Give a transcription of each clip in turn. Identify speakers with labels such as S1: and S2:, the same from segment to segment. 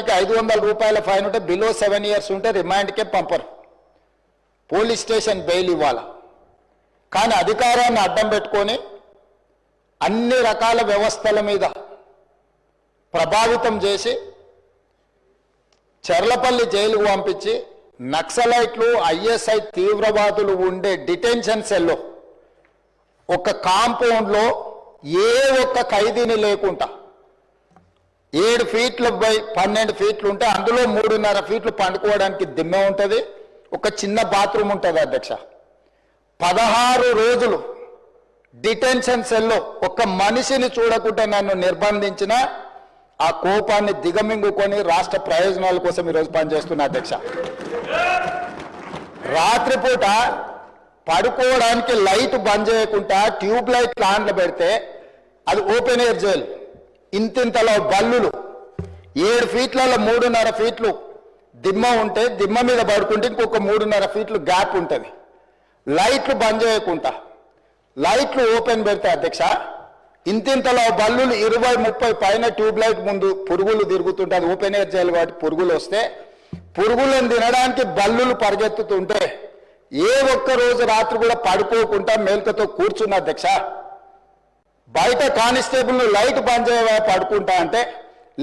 S1: వారికి 500 రూపాయల ఫైన్ ఉంటే బిలో 7 ఇయర్స్ ఉంటే రిమాండ్కే పంపరు, పోలీస్ స్టేషన్ బెయిల్ ఇవ్వాలి. కానీ అధికారాన్ని అడ్డం పెట్టుకొని అన్ని రకాల వ్యవస్థల మీద ప్రభావితం చేసి చెర్లపల్లి జైలుకు పంపించి నక్సలైట్లు ఐఎస్ఐ తీవ్రవాదులు ఉండే డిటెన్షన్ సెల్లో ఒక కాంపౌండ్లో ఏ ఒక్క ఖైదీని లేకుండా 7 ఫీట్లు బై 12 ఫీట్లు ఉంటే అందులో 3.5 ఫీట్లు పండుకోవడానికి దిమ్మె ఉంటుంది, ఒక చిన్న బాత్రూమ్ ఉంటుంది అధ్యక్ష. 16 రోజులు డిటెన్షన్ సెల్లో ఒక్క మనిషిని చూడకుండా నన్ను నిర్బంధించిన ఆ కోపాన్ని దిగమింగుకొని రాష్ట్ర ప్రయోజనాల కోసం ఈరోజు పనిచేస్తున్నా అధ్యక్ష. రాత్రిపూట పడుకోవడానికి లైట్ బంద్ చేయకుండా ట్యూబ్ లైట్ ఆన్లో పెడితే అది ఓపెన్ ఎయిర్ జైలు, ఇంతింతలో బల్లులు 7 ఫీట్లలో 3.5 ఫీట్లు దిమ్మ ఉంటే దిమ్మ మీద పడుకుంటే ఇంకొక 3.5 ఫీట్లు గ్యాప్ ఉంటుంది. లైట్లు బంద్ చేయకుండా లైట్లు ఓపెన్ పెడితే అధ్యక్ష ఇంతింతలో బల్లులు 20-30 పైన ట్యూబ్ లైట్ ముందు పురుగులు తిరుగుతుంటే అది ఓపెన్ ఎయిర్ జైలు కాబట్టి పురుగులు వస్తే పురుగులను తినడానికి బల్లులు పరిగెత్తుతుంటే ఏ ఒక్క రోజు రాత్రి కూడా పడుకోకుండా మేల్కతో కూర్చున్న అధ్యక్ష. బయట కానిస్టేబుల్ లైట్ బంద్ చేయవా పడుకుంటా అంటే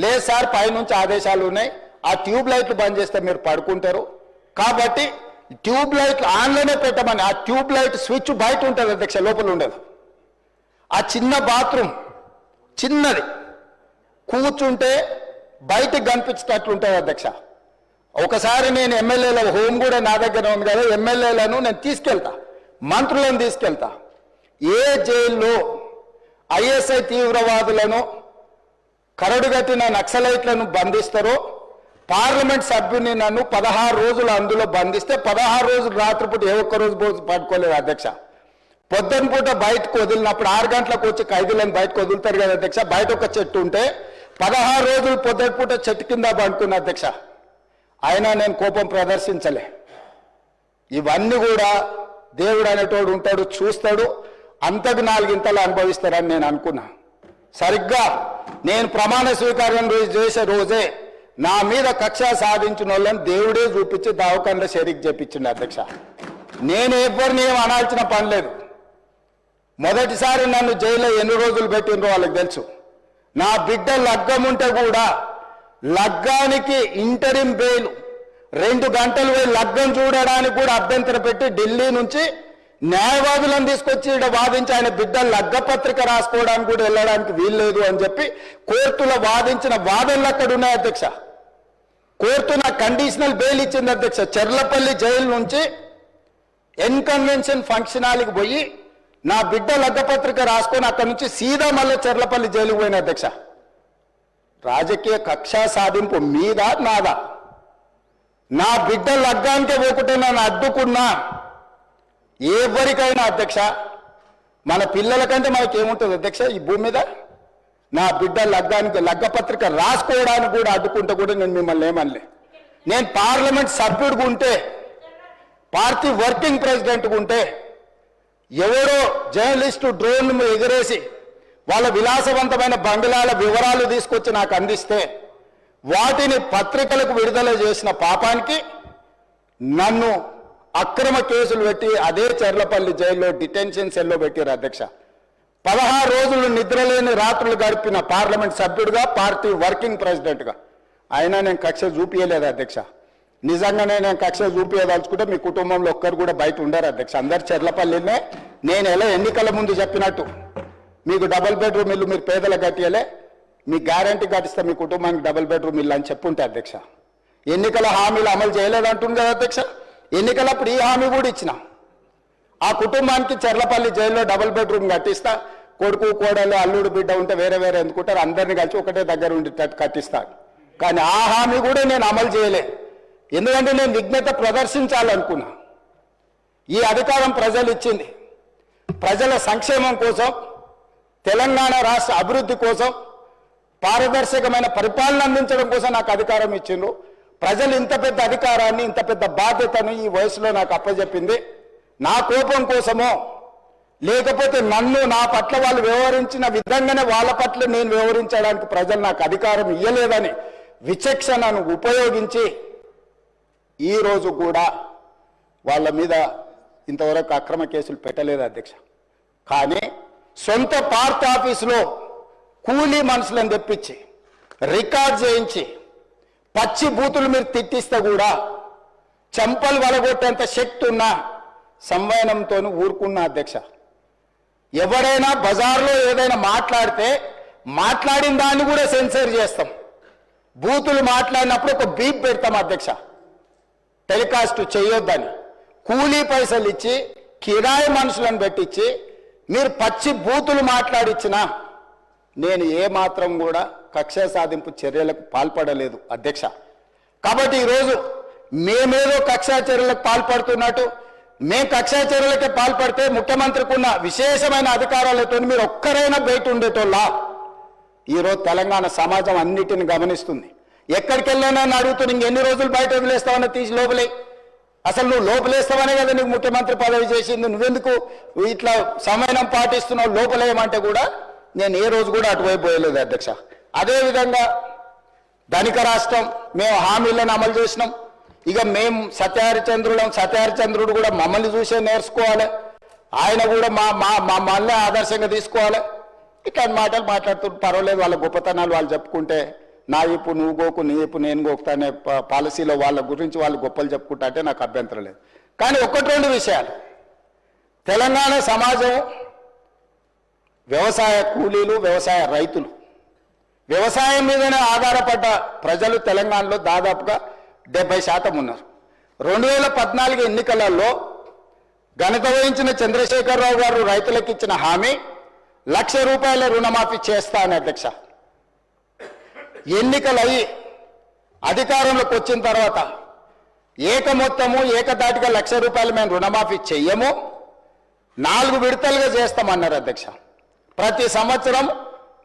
S1: లేదు సార్ పైనుంచి ఆదేశాలు ఉన్నాయి, ఆ ట్యూబ్ లైట్లు బంద్ చేస్తే మీరు పడుకుంటారు కాబట్టి ట్యూబ్ లైట్లు ఆన్లోనే పెట్టమని. ఆ ట్యూబ్ లైట్ స్విచ్ బయట ఉంటుంది అధ్యక్ష, లోపల ఉండదు. ఆ చిన్న బాత్రూమ్ చిన్నది కూర్చుంటే బయటకు కనిపించేటట్లు ఉంటుంది అధ్యక్ష. ఒకసారి నేను ఎమ్మెల్యేల హోమ్ కూడా నా దగ్గర ఉంది కదా, ఎమ్మెల్యేలను నేను తీసుకెళ్తా, మంత్రులను తీసుకెళ్తా. ఏ జైల్లో ఐఎస్ఐ తీవ్రవాదులను కరడుగట్టిన నక్సలైట్లను బంధిస్తారో పార్లమెంట్ సభ్యుని నన్ను 16 రోజులు అందులో బంధిస్తే 16 రోజులు రాత్రిపూట ఏ ఒక్క రోజు పడుకోలేదు అధ్యక్ష. పొద్దున పూట బయటకు వదిలినప్పుడు 6 గంటలకు వచ్చి ఖైదీలను బయటకు వదులుతారు కదా అధ్యక్ష. బయట ఒక చెట్టు ఉంటే 16 రోజులు పొద్దున పూట చెట్టు కింద పండుకున్న అధ్యక్ష. అయినా నేను కోపం ప్రదర్శించలే. ఇవన్నీ కూడా దేవుడు అనేటోడు ఉంటాడు, చూస్తాడు, అంతకు 4 ఇంతలు అనుభవిస్తారని నేను అనుకున్నా. సరిగ్గా నేను ప్రమాణ స్వీకారం చేసే రోజే నా మీద కక్ష సాధించిన వాళ్ళని దేవుడే చూపించి దావకంలో షరీక్ చేపించిండు అధ్యక్ష. నేను ఎవరిని ఏం అనాల్సిన పని లేదు. మొదటిసారి నన్ను జైల్లో ఎన్ని రోజులు పెట్టిండ్రో వాళ్ళకి తెలుసు. నా బిడ్డ లగ్గం ఉంటే కూడా లగ్గానికి ఇంటరిం బెయిల్ 2 గంటలు పోయి లగ్గం చూడడానికి కూడా అభ్యంతరం పెట్టి ఢిల్లీ నుంచి న్యాయవాదులను తీసుకొచ్చి ఇక్కడ వాదించి ఆయన బిడ్డ లగ్గపత్రిక రాసుకోవడానికి కూడా వెళ్ళడానికి వీల్లేదు అని చెప్పి కోర్టులో వాదించిన వాదనలు అక్కడ ఉన్నాయి అధ్యక్ష. కోర్టు నాకు కండిషనల్ బెయిల్ ఇచ్చింది అధ్యక్ష. చెర్లపల్లి జైలు నుంచి ఎన్కన్వెన్షన్ ఫంక్షన్ హాల్కి పోయి నా బిడ్డ లగ్గపత్రిక రాసుకొని అక్కడి నుంచి సీదా మళ్ళీ చెర్లపల్లి జైలుకు పోయిన అధ్యక్ష. రాజకీయ కక్ష సాధింపు మీద నాదా? నా బిడ్డ లగ్గానికే పోకుంటే నన్ను అడ్డుకున్నా ఎవరికైనా అధ్యక్ష, మన పిల్లల కంటే మనకేముంటుంది అధ్యక్ష ఈ భూమి మీద? నా బిడ్డ లగ్గానికి లగ్గపత్రిక రాసుకోవడానికి కూడా అడ్డుకుంటే కూడా నేను మిమ్మల్ని ఏమనలే. నేను పార్లమెంట్ సభ్యుడిగా ఉంటే, పార్టీ వర్కింగ్ ప్రెసిడెంట్గా ఉంటే ఎవరో జర్నలిస్టు డ్రోన్ ఎగిరేసి వాళ్ళ విలాసవంతమైన బంగ్లాల వివరాలు తీసుకొచ్చి నాకు అందిస్తే వాటిని పత్రికలకు విడుదల చేసిన పాపానికి నన్ను అక్రమ కేసులు పెట్టి అదే చెర్లపల్లి జైల్లో డిటెన్షన్ సెల్లో పెట్టారు అధ్యక్ష. 16 రోజులు నిద్రలేని రాత్రులు గడిపిన పార్లమెంట్ సభ్యుడిగా, పార్టీ వర్కింగ్ ప్రెసిడెంట్గా అయినా నేను కక్ష చూపించలేదు అధ్యక్ష. నిజంగానే నేను కక్ష చూపించదలుచుకుంటే మీ కుటుంబంలో ఒక్కరు కూడా బయట ఉండరు అధ్యక్ష. అందరు చెర్లపల్లినే. నేను ఎలా ఎన్నికల ముందు చెప్పినట్టు మీకు డబుల్ బెడ్రూమ్ ఇల్లు మీరు పేదలకు కట్టియలే, మీ గ్యారంటీ కట్టిస్తే మీ కుటుంబానికి డబుల్ బెడ్రూమ్ ఇల్లు అని చెప్పుంటే అధ్యక్ష. ఎన్నికల హామీలు అమలు చేయలేదంటుంది కదా అధ్యక్ష. ఎన్నికలప్పుడు ఈ హామీ కూడా ఇచ్చిన. ఆ కుటుంబానికి చెర్లపల్లి జైల్లో డబుల్ బెడ్రూమ్ కట్టిస్తా, కొడుకు కోడలు అల్లుడు బిడ్డ ఉంటే వేరే వేరే ఎందుకుంటారు, అందరినీ కలిసి ఒకటే దగ్గర ఉండేటట్టు కట్టిస్తా. కానీ ఆ హామీ కూడా నేను అమలు చేయలే. ఎందుకంటే నేను విఘ్నత ప్రదర్శించాలనుకున్నా. ఈ అధికారం ప్రజలు ఇచ్చింది ప్రజల సంక్షేమం కోసం, తెలంగాణ రాష్ట్ర అభివృద్ధి కోసం, పారదర్శకమైన పరిపాలన అందించడం కోసం నాకు అధికారం ఇచ్చిండ్రు. ప్రజలు ఇంత పెద్ద అధికారాన్ని, ఇంత పెద్ద బాధ్యతను ఈ వయసులో నాకు అప్పచెప్పింది నా కోపం కోసమో, లేకపోతే నన్ను నా పట్ల వాళ్ళు వ్యవహరించిన విధంగానే వాళ్ళ పట్ల నేను వ్యవహరించడానికి ప్రజలు నాకు అధికారం ఇవ్వలేదని విచక్షణను ఉపయోగించి ఈరోజు కూడా వాళ్ళ మీద ఇంతవరకు అక్రమ కేసులు పెట్టలేదు అధ్యక్ష. కానీ సొంత పార్టీ ఆఫీసులో కూలీ మనుషులను తెప్పించి రికార్డ్ చేయించి పచ్చి బూతులు మీరు తిట్టిస్తే కూడా చెంపలు వలగొట్టేంత శక్తి ఉన్న సంవయనంతో ఊరుకున్న అధ్యక్ష. ఎవరైనా బజార్లో ఏదైనా మాట్లాడితే మాట్లాడిన దాన్ని కూడా సెన్సర్ చేస్తాం. బూతులు మాట్లాడినప్పుడు ఒక బీప్ పెడతాం అధ్యక్ష, టెలికాస్ట్ చేయొద్దని. కూలీ పైసలు ఇచ్చి కిరాయి మనుషులను పెట్టించి మీరు పచ్చి బూతులు మాట్లాడిచ్చినా నేను ఏమాత్రం కూడా కక్ష సాధింపు చర్యలకు పాల్పడలేదు అధ్యక్ష. కాబట్టి ఈరోజు మేమేదో కక్షా చర్యలకు పాల్పడుతున్నట్టు, మేము కక్షా చర్యలకే పాల్పడితే ముఖ్యమంత్రికి ఉన్న విశేషమైన అధికారాలతో మీరు ఒక్కరైనా బయట ఉండేటోళ్ళ. ఈరోజు తెలంగాణ సమాజం అన్నిటిని గమనిస్తుంది. ఎక్కడికి వెళ్ళానని అడుగుతుంది, ఇంకెన్ని రోజులు బయట వదిలేస్తావని తీసి లోపలే. అసలు నువ్వు లోపలేస్తావనే కదా నీకు ముఖ్యమంత్రి పదవి చేసింది, నువ్వెందుకు ఇట్లా సమయం పాటిస్తున్నావు లోపలేయమంటే కూడా నేను ఏ రోజు కూడా అటువైపు పోయలేదు అధ్యక్ష. అదేవిధంగా ధనిక రాష్ట్రం, మేము హామీలను అమలు చేసినాం. ఇక మేము సత్యహరిచంద్రుడు కూడా మమ్మల్ని చూసే నేర్చుకోవాలి, ఆయన కూడా మమ్మల్ని ఆదర్శంగా తీసుకోవాలి. ఇట్లాంటి మాటలు మాట్లాడుతుంటే పర్వాలేదు, వాళ్ళ గొప్పతనాలు వాళ్ళు చెప్పుకుంటే నా ఇప్పు నువ్వు గోకు నీ ఇప్పు నేను గోకుతా అనే పాలసీలో వాళ్ళ గురించి వాళ్ళు గొప్పలు చెప్పుకుంటా అంటే నాకు అభ్యంతరం లేదు. కానీ ఒకటి రెండు విషయాలు, తెలంగాణ సమాజం వ్యవసాయ కూలీలు, వ్యవసాయ రైతులు, వ్యవసాయం మీదనే ఆధారపడ్డ ప్రజలు తెలంగాణలో దాదాపుగా 70% ఉన్నారు. 2014 ఎన్నికలలో ఘనత వహించిన చంద్రశేఖరరావు గారు రైతులకు ఇచ్చిన హామీ ₹1,00,000 రుణమాఫీ చేస్తా అని అధ్యక్ష. ఎన్నికలయ్యి అధికారంలోకి వచ్చిన తర్వాత ఏకదాటిగా ₹1,00,000 మేము రుణమాఫీ చెయ్యము, 4 విడతలుగా చేస్తామన్నారు అధ్యక్ష. ప్రతి సంవత్సరం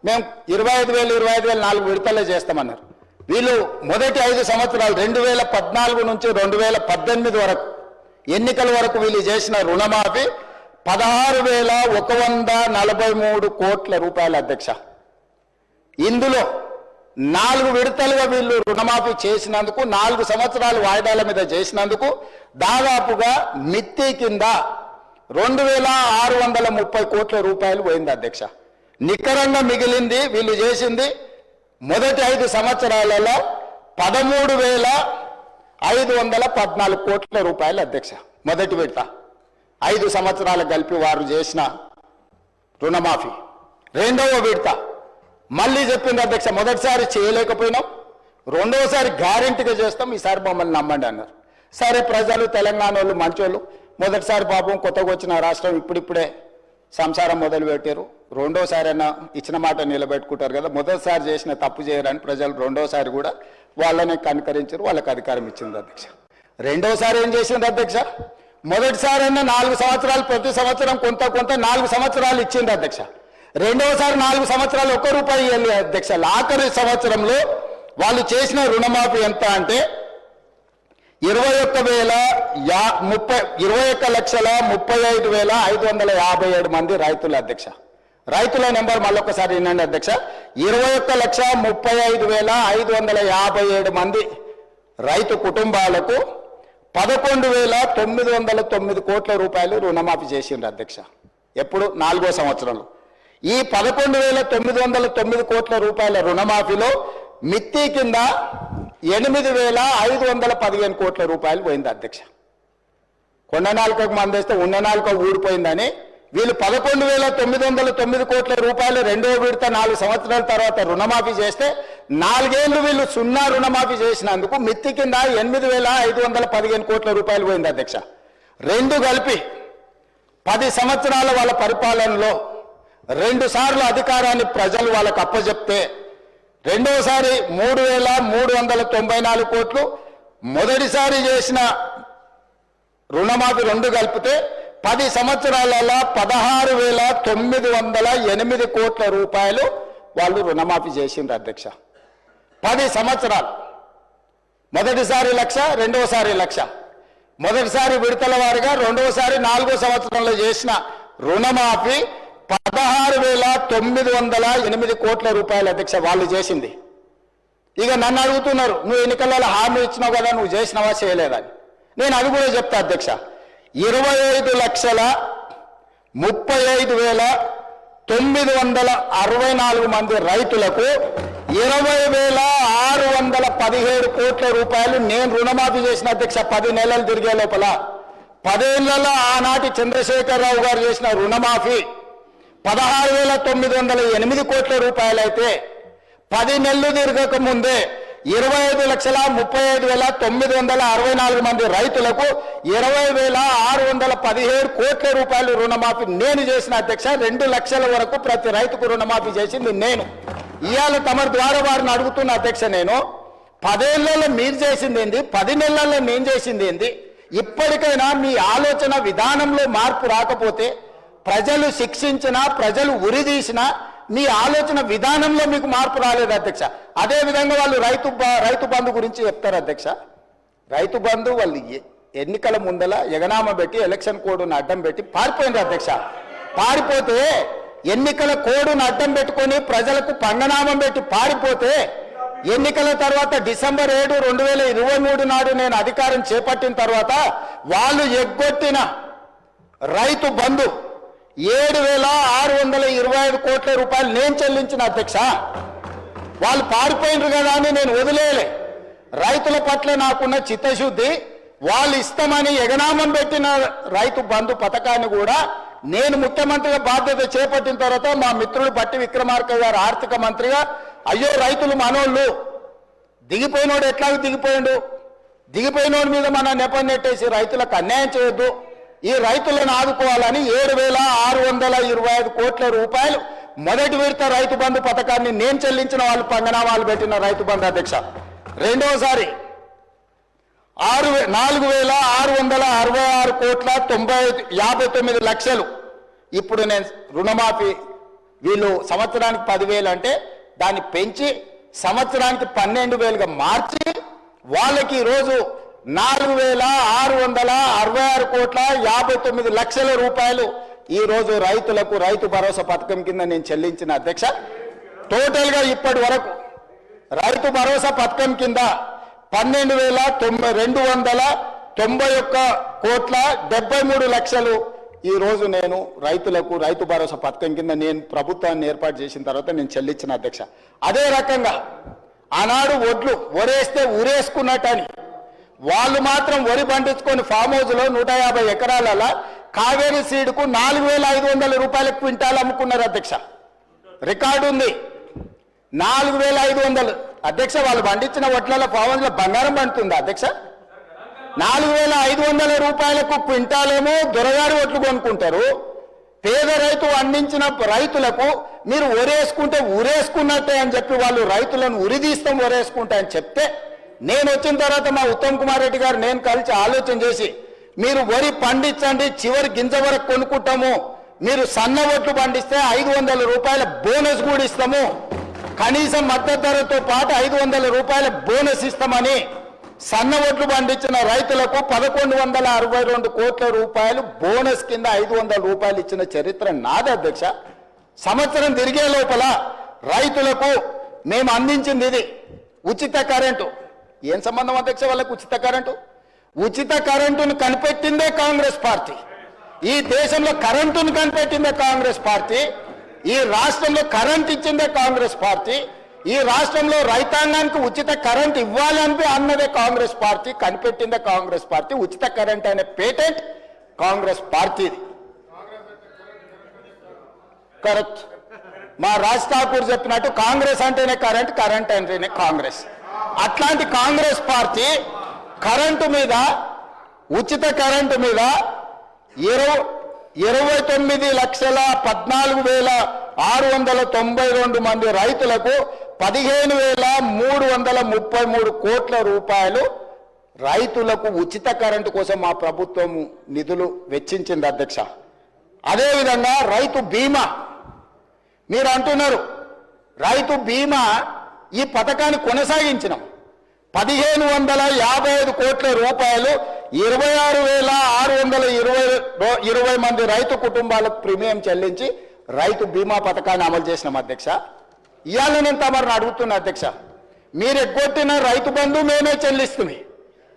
S1: మేము 25,000 4 విడతలే చేస్తామన్నారు. వీళ్ళు మొదటి 5 సంవత్సరాలు 2014 నుంచి 2018 వరకు ఎన్నికల వరకు వీళ్ళు చేసిన రుణమాఫీ ₹16,143 కోట్ల అధ్యక్ష. ఇందులో 4 విడతలుగా వీళ్ళు రుణమాఫీ చేసినందుకు, 4 సంవత్సరాలు వాయిదాల మీద చేసినందుకు దాదాపుగా మిత్తి కింద ₹2,630 కోట్ల పోయింది అధ్యక్ష. నికరంగా మిగిలింది వీళ్ళు చేసింది మొదటి 5 సంవత్సరాలలో ₹13,514 కోట్ల అధ్యక్ష. మొదటి విడత 5 సంవత్సరాలు కలిపి వారు చేసిన రుణమాఫీ. రెండవ విడత మళ్ళీ చెప్పింది అధ్యక్ష, మొదటిసారి చేయలేకపోయినాం, రెండవసారి గ్యారెంటీగా చేస్తాం, ఈసారి మమ్మల్ని నమ్మండి అన్నారు. సరే, ప్రజలు తెలంగాణ వాళ్ళు మంచోళ్ళు, మొదటిసారి పాపం కొత్తగా వచ్చిన రాష్ట్రం ఇప్పుడిప్పుడే సంసారం మొదలు పెట్టారు, రెండోసారి అయినా ఇచ్చిన మాట నిలబెట్టుకుంటారు కదా, మొదటిసారి చేసిన తప్పు చేయరని ప్రజలు రెండోసారి కూడా వాళ్ళని కనుకరించారు, వాళ్ళకి అధికారం ఇచ్చింది అధ్యక్ష. రెండోసారి ఏం చేసింది అధ్యక్ష, మొదటిసారి అయినా 4 సంవత్సరాలు ప్రతి సంవత్సరం కొంత 4 సంవత్సరాలు ఇచ్చింది అధ్యక్ష. రెండవసారి 4 సంవత్సరాలు ₹1 ఇవ్వాలి అధ్యక్ష. ఆఖరి సంవత్సరంలో వాళ్ళు చేసిన రుణమాఫీ ఎంత అంటే 21,35,557 మంది రైతులు అధ్యక్ష. రైతుల నెంబర్ మళ్ళొకసారి వినండి అధ్యక్ష, 21,35,557 మంది రైతు కుటుంబాలకు ₹11,909 కోట్ల రుణమాఫీ చేసిండ్రు అధ్యక్ష. ఎప్పుడు? 4వ సంవత్సరంలో. ఈ ₹11,909 కోట్ల రుణమాఫీలో మిత్తి కింద ₹8,515 కోట్ల పోయింది అధ్యక్ష. కొండ నాలుకకు మందేస్తే ఉన్న నాలుక ఊడిపోయిందని వీళ్ళు ₹11,909 కోట్ల రెండో విడత 4 సంవత్సరాల తర్వాత రుణమాఫీ చేస్తే 4 ఏళ్ళు వీళ్ళు 0 రుణమాఫీ చేసినందుకు మిత్తి కింద ₹8,515 కోట్ల పోయింది అధ్యక్ష. రెండు కలిపి 10 సంవత్సరాల వాళ్ళ పరిపాలనలో 2 సార్లు అధికారాన్ని ప్రజలు వాళ్ళకు అప్పచెప్తే రెండోసారి 3,394 కోట్లు, మొదటిసారి చేసిన రుణమాఫీ 2 కలిపితే 10 సంవత్సరాలలో 16,908 కోట్ల వాళ్ళు రుణమాఫీ చేసిండ్రు అధ్యక్ష. 10 సంవత్సరాలు, మొదటిసారి 1,00,000, రెండోసారి 1,00,000, మొదటిసారి విడతల వారిగా, రెండోసారి 4వ సంవత్సరంలో చేసిన రుణమాఫీ 16,908 కోట్ల అధ్యక్ష వాళ్ళు చేసింది. ఇక నన్ను అడుగుతున్నారు, నువ్వు ఎన్నికలలో హామీ ఇచ్చినావు కదా, నువ్వు చేసినావా చేయలేదని. నేను అది కూడా చెప్తా అధ్యక్ష. 25,35,964 మంది రైతులకు 20,617 కోట్ల రూపాయలు నేను రుణమాఫీ చేసిన అధ్యక్ష. 10 నెలలు తిరిగే లోపల 10 ఏళ్లలో ఆనాటి చంద్రశేఖరరావు గారు చేసిన రుణమాఫీ 16,908 కోట్ల రూపాయలు అయితే 10 నెలలు తిరగక ముందే 25,35,964 మంది రైతులకు 20,617 కోట్ల రూపాయలు రుణమాఫీ నేను చేసిన అధ్యక్ష. 2 లక్షల వరకు ప్రతి రైతుకు రుణమాఫీ చేసింది నేను. ఇవాళ తమ ద్వారా వారిని అడుగుతున్న అధ్యక్ష, నేను 10 ఏళ్లలో మీరు చేసింది ఏంది, 10 నెలల్లో నేను చేసింది ఏంది? ఇప్పటికైనా మీ ఆలోచన విధానంలో మార్పు రాకపోతే, ప్రజలు శిక్షించినా ప్రజలు ఉరిదీసినా మీ ఆలోచన విధానంలో మీకు మార్పు రాలేదు అధ్యక్ష. అదే విధంగా వాళ్ళు రైతు బంధు గురించి చెప్తారు అధ్యక్ష. రైతు బంధు వాళ్ళు ఎన్నికల ముందల ఎగనామ పెట్టి ఎలక్షన్ కోడ్ను అడ్డం పెట్టి పారిపోయింది అధ్యక్ష. పారిపోతే ఎన్నికల కోడ్ను అడ్డం పెట్టుకొని ప్రజలకు పంగనామం పెట్టి పారిపోతే ఎన్నికల తర్వాత డిసెంబర్ 7, 2023 నాడు నేను అధికారం చేపట్టిన తర్వాత వాళ్ళు ఎగ్గొట్టిన రైతు బంధు 7,625 కోట్ల రూపాయలు నేను చెల్లించిన అధ్యక్ష. వాళ్ళు పారిపోయినరు కదా అని నేను వదిలేయలే. రైతుల పట్ల నాకున్న చిత్తశుద్ధి, వాళ్ళు ఇష్టమని ఎగనామం పెట్టిన రైతు బంధు పథకాన్ని కూడా నేను ముఖ్యమంత్రిగా బాధ్యత చేపట్టిన తర్వాత మా మిత్రుడు బట్టి విక్రమార్క గారు ఆర్థిక మంత్రిగా, అయ్యో రైతులు మనోళ్ళు, దిగిపోయినోడు ఎట్లాగో దిగిపోయిండు, దిగిపోయినోడి మీద మన నెపం నెట్టేసి రైతులకు అన్యాయం చేయొద్దు, ఈ రైతులను ఆదుకోవాలని 7,625 కోట్ల రూపాయలు మొదటి విడత రైతు బంధు పథకాన్ని నేను చెల్లించిన, వాళ్ళు పంగనామాలు పెట్టిన రైతు బంధు అధ్యక్ష. రెండోసారి 4,666 కోట్ల 59 లక్షలు ఇప్పుడు నేను రుణమాఫీ, వీళ్ళు సంవత్సరానికి 10,000 అంటే దాన్ని పెంచి సంవత్సరానికి 12,000గా మార్చి వాళ్ళకి ఈరోజు 4,666 కోట్ల 59 లక్షల రూపాయలు ఈరోజు రైతులకు రైతు భరోసా పథకం కింద నేను చెల్లించిన అధ్యక్ష. టోటల్గా ఇప్పటి వరకు రైతు భరోసా పథకం కింద 12,291 కోట్ల 73 లక్షలు ఈరోజు నేను రైతులకు రైతు భరోసా పథకం కింద నేను ప్రభుత్వాన్ని ఏర్పాటు చేసిన తర్వాత నేను చెల్లించిన అధ్యక్ష. అదే రకంగా ఆనాడు వరేస్తే ఊరేసుకున్నట్టని వాళ్ళు మాత్రం వరి పండించుకొని ఫామ్ హౌస్లో 150 ఎకరాల కావేరీ సీడ్కు 4,500 రూపాయల క్వింటాల్ అమ్ముకున్నారు అధ్యక్ష. రికార్డు ఉంది. 4,500 అధ్యక్ష. వాళ్ళు పండించిన వడ్ల ఫామ్ హౌస్లో బంగారం పండుతుంది అధ్యక్ష. 4,500 రూపాయలకు క్వింటాలేమో దొరగారు ఒట్లు కొనుక్కుంటారు. పేద రైతు అందించిన రైతులకు మీరు ఒరేసుకుంటే ఊరేసుకున్నట్టే అని చెప్పి వాళ్ళు రైతులను ఉరిదీస్తాం ఒరేసుకుంటా అని చెప్తే, నేను వచ్చిన తర్వాత మా ఉత్తమ్ కుమార్ రెడ్డి గారు నేను కలిసి ఆలోచన చేసి, మీరు వరి పండించండి, చివరి గింజ వరకు కొనుక్కుంటాము, మీరు సన్న ఒట్లు పండిస్తే 500 రూపాయల బోనస్ కూడా ఇస్తాము, కనీసం మద్దతు ధరతో పాటు 500 రూపాయల బోనస్ ఇస్తామని సన్న ఒట్లు పండించిన రైతులకు 1,162 కోట్ల రూపాయలు బోనస్ కింద 500 రూపాయలు ఇచ్చిన చరిత్ర నాది అధ్యక్ష. సంవత్సరం తిరిగే లోపల రైతులకు మేము అందించింది ఇది ఉచిత కరెంటు. ఏం సంబంధం అధ్యక్ష వాళ్ళకు ఉచిత కరెంటు? ఉచిత కరెంటును కనిపెట్టిందే కాంగ్రెస్ పార్టీ. ఈ దేశంలో కరెంటును కనిపెట్టిందే కాంగ్రెస్ పార్టీ. ఈ రాష్ట్రంలో కరెంట్ ఇచ్చిందే కాంగ్రెస్ పార్టీ. ఈ రాష్ట్రంలో రైతాంగానికి ఉచిత కరెంట్ ఇవ్వాలని అన్నదే కాంగ్రెస్ పార్టీ. కనిపెట్టిందే కాంగ్రెస్ పార్టీ. ఉచిత కరెంట్ అనే పేటెంట్ కాంగ్రెస్ పార్టీది. కరెక్ట్. మా రాజ్ ఠాకూర్ చెప్పినట్టు కాంగ్రెస్ అంటేనే కరెంట్, కరెంట్ అంటేనే కాంగ్రెస్. అట్లాంటి కాంగ్రెస్ పార్టీ కరెంటు మీద, ఉచిత కరెంటు మీద 29,14,692 మంది రైతులకు 15,333 కోట్ల రూపాయలు రైతులకు ఉచిత కరెంటు కోసం మా ప్రభుత్వం నిధులు వెచ్చించింది అధ్యక్ష. అదేవిధంగా రైతు బీమా, మీరు అంటున్నారు రైతు బీమా ఈ పథకాన్ని కొనసాగించినాం. 1,555 కోట్ల రూపాయలు 26,620 మంది రైతు కుటుంబాలకు ప్రీమియం చెల్లించి రైతు బీమా పథకాన్ని అమలు చేసినాం అధ్యక్ష. ఇవాళ నేను తమరిని అడుగుతున్నా అధ్యక్ష, మీరు ఎగ్గొట్టిన రైతు బంధు మేమే చెల్లిస్తుమి,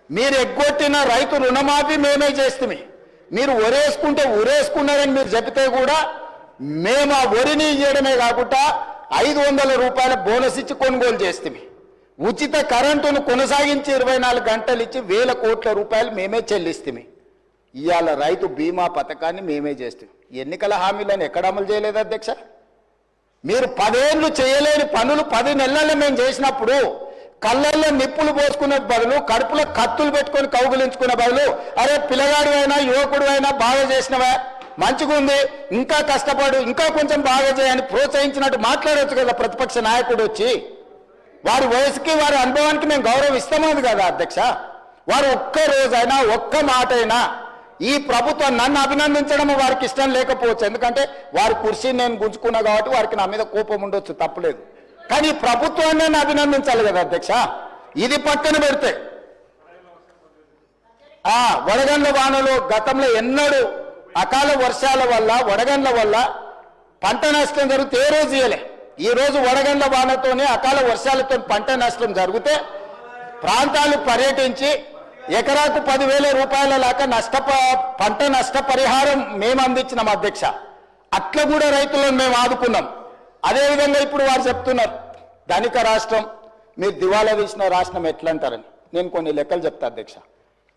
S1: మీరు ఎగ్గొట్టిన రైతు రుణమాఫీ మేమే చేస్తుమి, మీరు ఒరేసుకుంటే ఉరేసుకున్నారని మీరు చెబితే కూడా మేము ఆ వరిని ఇవ్వడమే కాకుండా 500 రూపాయల బోనస్ ఇచ్చి కొనుగోలు చేస్తుమి, ఉచిత కరెంటును కొనసాగించి 24 గంటలు ఇచ్చి 1000 కోట్ల రూపాయలు మేమే చెల్లిస్తుమి. ఇవాళ రైతు బీమా పథకాన్ని మేమే చేస్తాం. ఎన్నికల హామీలను ఎక్కడ అమలు చేయలేదు అధ్యక్ష? మీరు 10 ఏళ్ళు చేయలేని పనులు 10 నెలల్లో మేము చేసినప్పుడు కళ్ళల్లో నిప్పులు పోసుకునే బదులు కడుపులో కత్తులు పెట్టుకొని కౌగులించుకునే బదులు అరే పిల్లగాడు అయినా యువకుడు అయినా బాగా చేసినవా, మంచిగా ఉంది, ఇంకా కష్టపడు, ఇంకా కొంచెం బాగా చేయని ప్రోత్సహించినట్టు మాట్లాడవచ్చు కదా ప్రతిపక్ష నాయకుడు వచ్చి. వారి వయసుకి వారి అనుభవానికి మేము గౌరవం ఇస్తామని కదా అధ్యక్ష. వారు ఒక్క రోజైనా ఒక్క మాట అయినా ఈ ప్రభుత్వం నన్ను అభినందించడం వారికి ఇష్టం లేకపోవచ్చు, ఎందుకంటే వారి కుర్చీని నేను గుంజుకున్నా కాబట్టి వారికి నా మీద కోపం ఉండొచ్చు, తప్పలేదు. కానీ ప్రభుత్వాన్ని నేను అభినందించాలి కదా అధ్యక్ష. ఇది పక్కన పెడితే వడగండ్ల వానలు గతంలో ఎన్నడూ అకాల వర్షాల వల్ల వడగండ్ల వల్ల పంట నష్టం జరిగితే ఏ రోజు ఇయ్యలే. ఈ రోజు వడగండ్ల వానతోనే అకాల వర్షాలతో పంట నష్టం జరిగితే ప్రాంతాలు పర్యటించి ఎకరాకు 10,000 రూపాయల లాగా పంట నష్టపరిహారం మేము అందించినాం అధ్యక్ష. అట్లా కూడా రైతులను మేము ఆదుకున్నాం. అదేవిధంగా ఇప్పుడు వారు చెప్తున్నారు ధనిక రాష్ట్రం, మీరు దివాలా తీసిన రాష్ట్రం ఎట్లా అంటారని. నేను కొన్ని లెక్కలు చెప్తా అధ్యక్ష.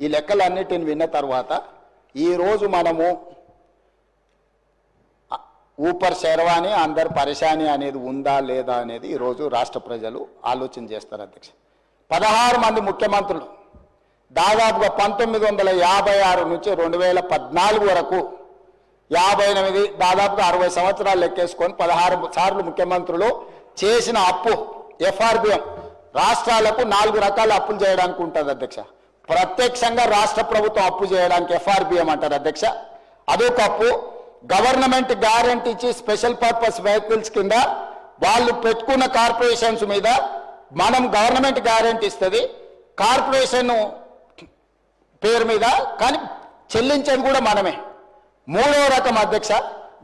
S1: ఈ లెక్కలన్నిటిని విన్న తర్వాత ఈరోజు మనము ఊపర్ శర్వాణి అందరు పరేషాని అనేది ఉందా లేదా అనేది ఈరోజు రాష్ట్ర ప్రజలు ఆలోచన చేస్తారు అధ్యక్ష. 16 మంది ముఖ్యమంత్రులు దాదాపుగా 1956 నుంచి 2014 వరకు 58 దాదాపుగా 60 సంవత్సరాలు లెక్కేసుకొని 16 సార్లు ముఖ్యమంత్రులు చేసిన అప్పు ఎఫ్ఆర్బిఎం రాష్ట్రాలకు 4 రకాల అప్పులు చేయడానికి ఉంటుంది అధ్యక్ష. ప్రత్యక్షంగా రాష్ట్ర ప్రభుత్వం అప్పు చేయడానికి ఎఫ్ఆర్బిఎం అంటారు అధ్యక్ష. అదొక అప్పు. గవర్నమెంట్ గ్యారంటీ ఇచ్చి స్పెషల్ పర్పస్ వెహికల్స్ కింద వాళ్ళు పెట్టుకున్న కార్పొరేషన్స్ మీద మనం గవర్నమెంట్ గ్యారంటీ ఇస్తుంది కార్పొరేషన్ పేరు మీద, కానీ చెల్లించేది కూడా మనమే. 3వ రకం అధ్యక్ష,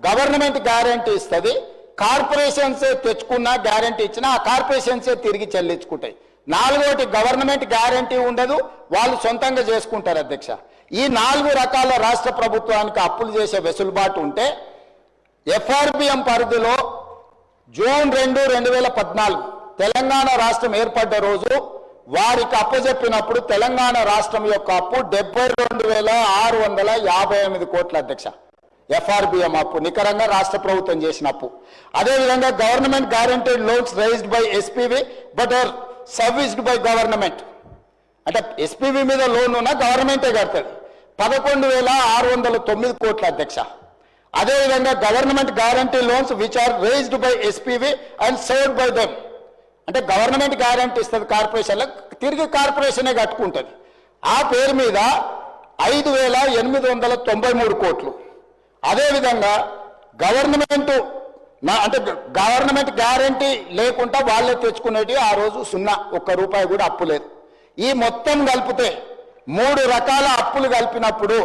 S1: గవర్నమెంట్ గ్యారంటీ ఇస్తుంది, కార్పొరేషన్స్ తెచ్చుకున్న గ్యారంటీ ఇచ్చినా ఆ కార్పొరేషన్సే తిరిగి చెల్లించుకుంటాయి. 4వది గవర్నమెంట్ గ్యారంటీ ఉండదు, వాళ్ళు సొంతంగా చేసుకుంటారు అధ్యక్ష. ఈ 4 రకాల రాష్ట్ర ప్రభుత్వానికి అప్పులు చేసే వెసులుబాటు ఉంటే ఎఫ్ఆర్బిఎం పరిధిలో జూన్ 2, 2014 తెలంగాణ రాష్ట్రం ఏర్పడ్డ రోజు వారికి అప్పచెప్పినప్పుడు తెలంగాణ రాష్ట్రం యొక్క అప్పు 72,658 కోట్ల అధ్యక్ష. ఎఫ్ఆర్బిఎం అప్పు నికరంగా రాష్ట్ర ప్రభుత్వం చేసిన అప్పు. అదేవిధంగా government guaranteed loans raised by SPV but are serviced by government, అంటే ఎస్పీవి మీద లోన్ ఉన్నా గవర్నమెంటే కడుతుంది, 11,609 కోట్ల అధ్యక్ష. అదేవిధంగా government guarantee loans which are raised by SPV and served by them, అంటే గవర్నమెంట్ గ్యారంటీ ఇస్తుంది కార్పొరేషన్లకు, తిరిగి కార్పొరేషనే కట్టుకుంటుంది. ఆ పేరు మీద 5,893 కోట్లు. అదేవిధంగా గవర్నమెంట్ గ్యారంటీ లేకుండా వాళ్ళే తెచ్చుకునేటి ఆ రోజు 0, 1 రూపాయి కూడా అప్పు లేదు. ఈ మొత్తం కలిపితే 3 రకాల అప్పులు కలిపినప్పుడు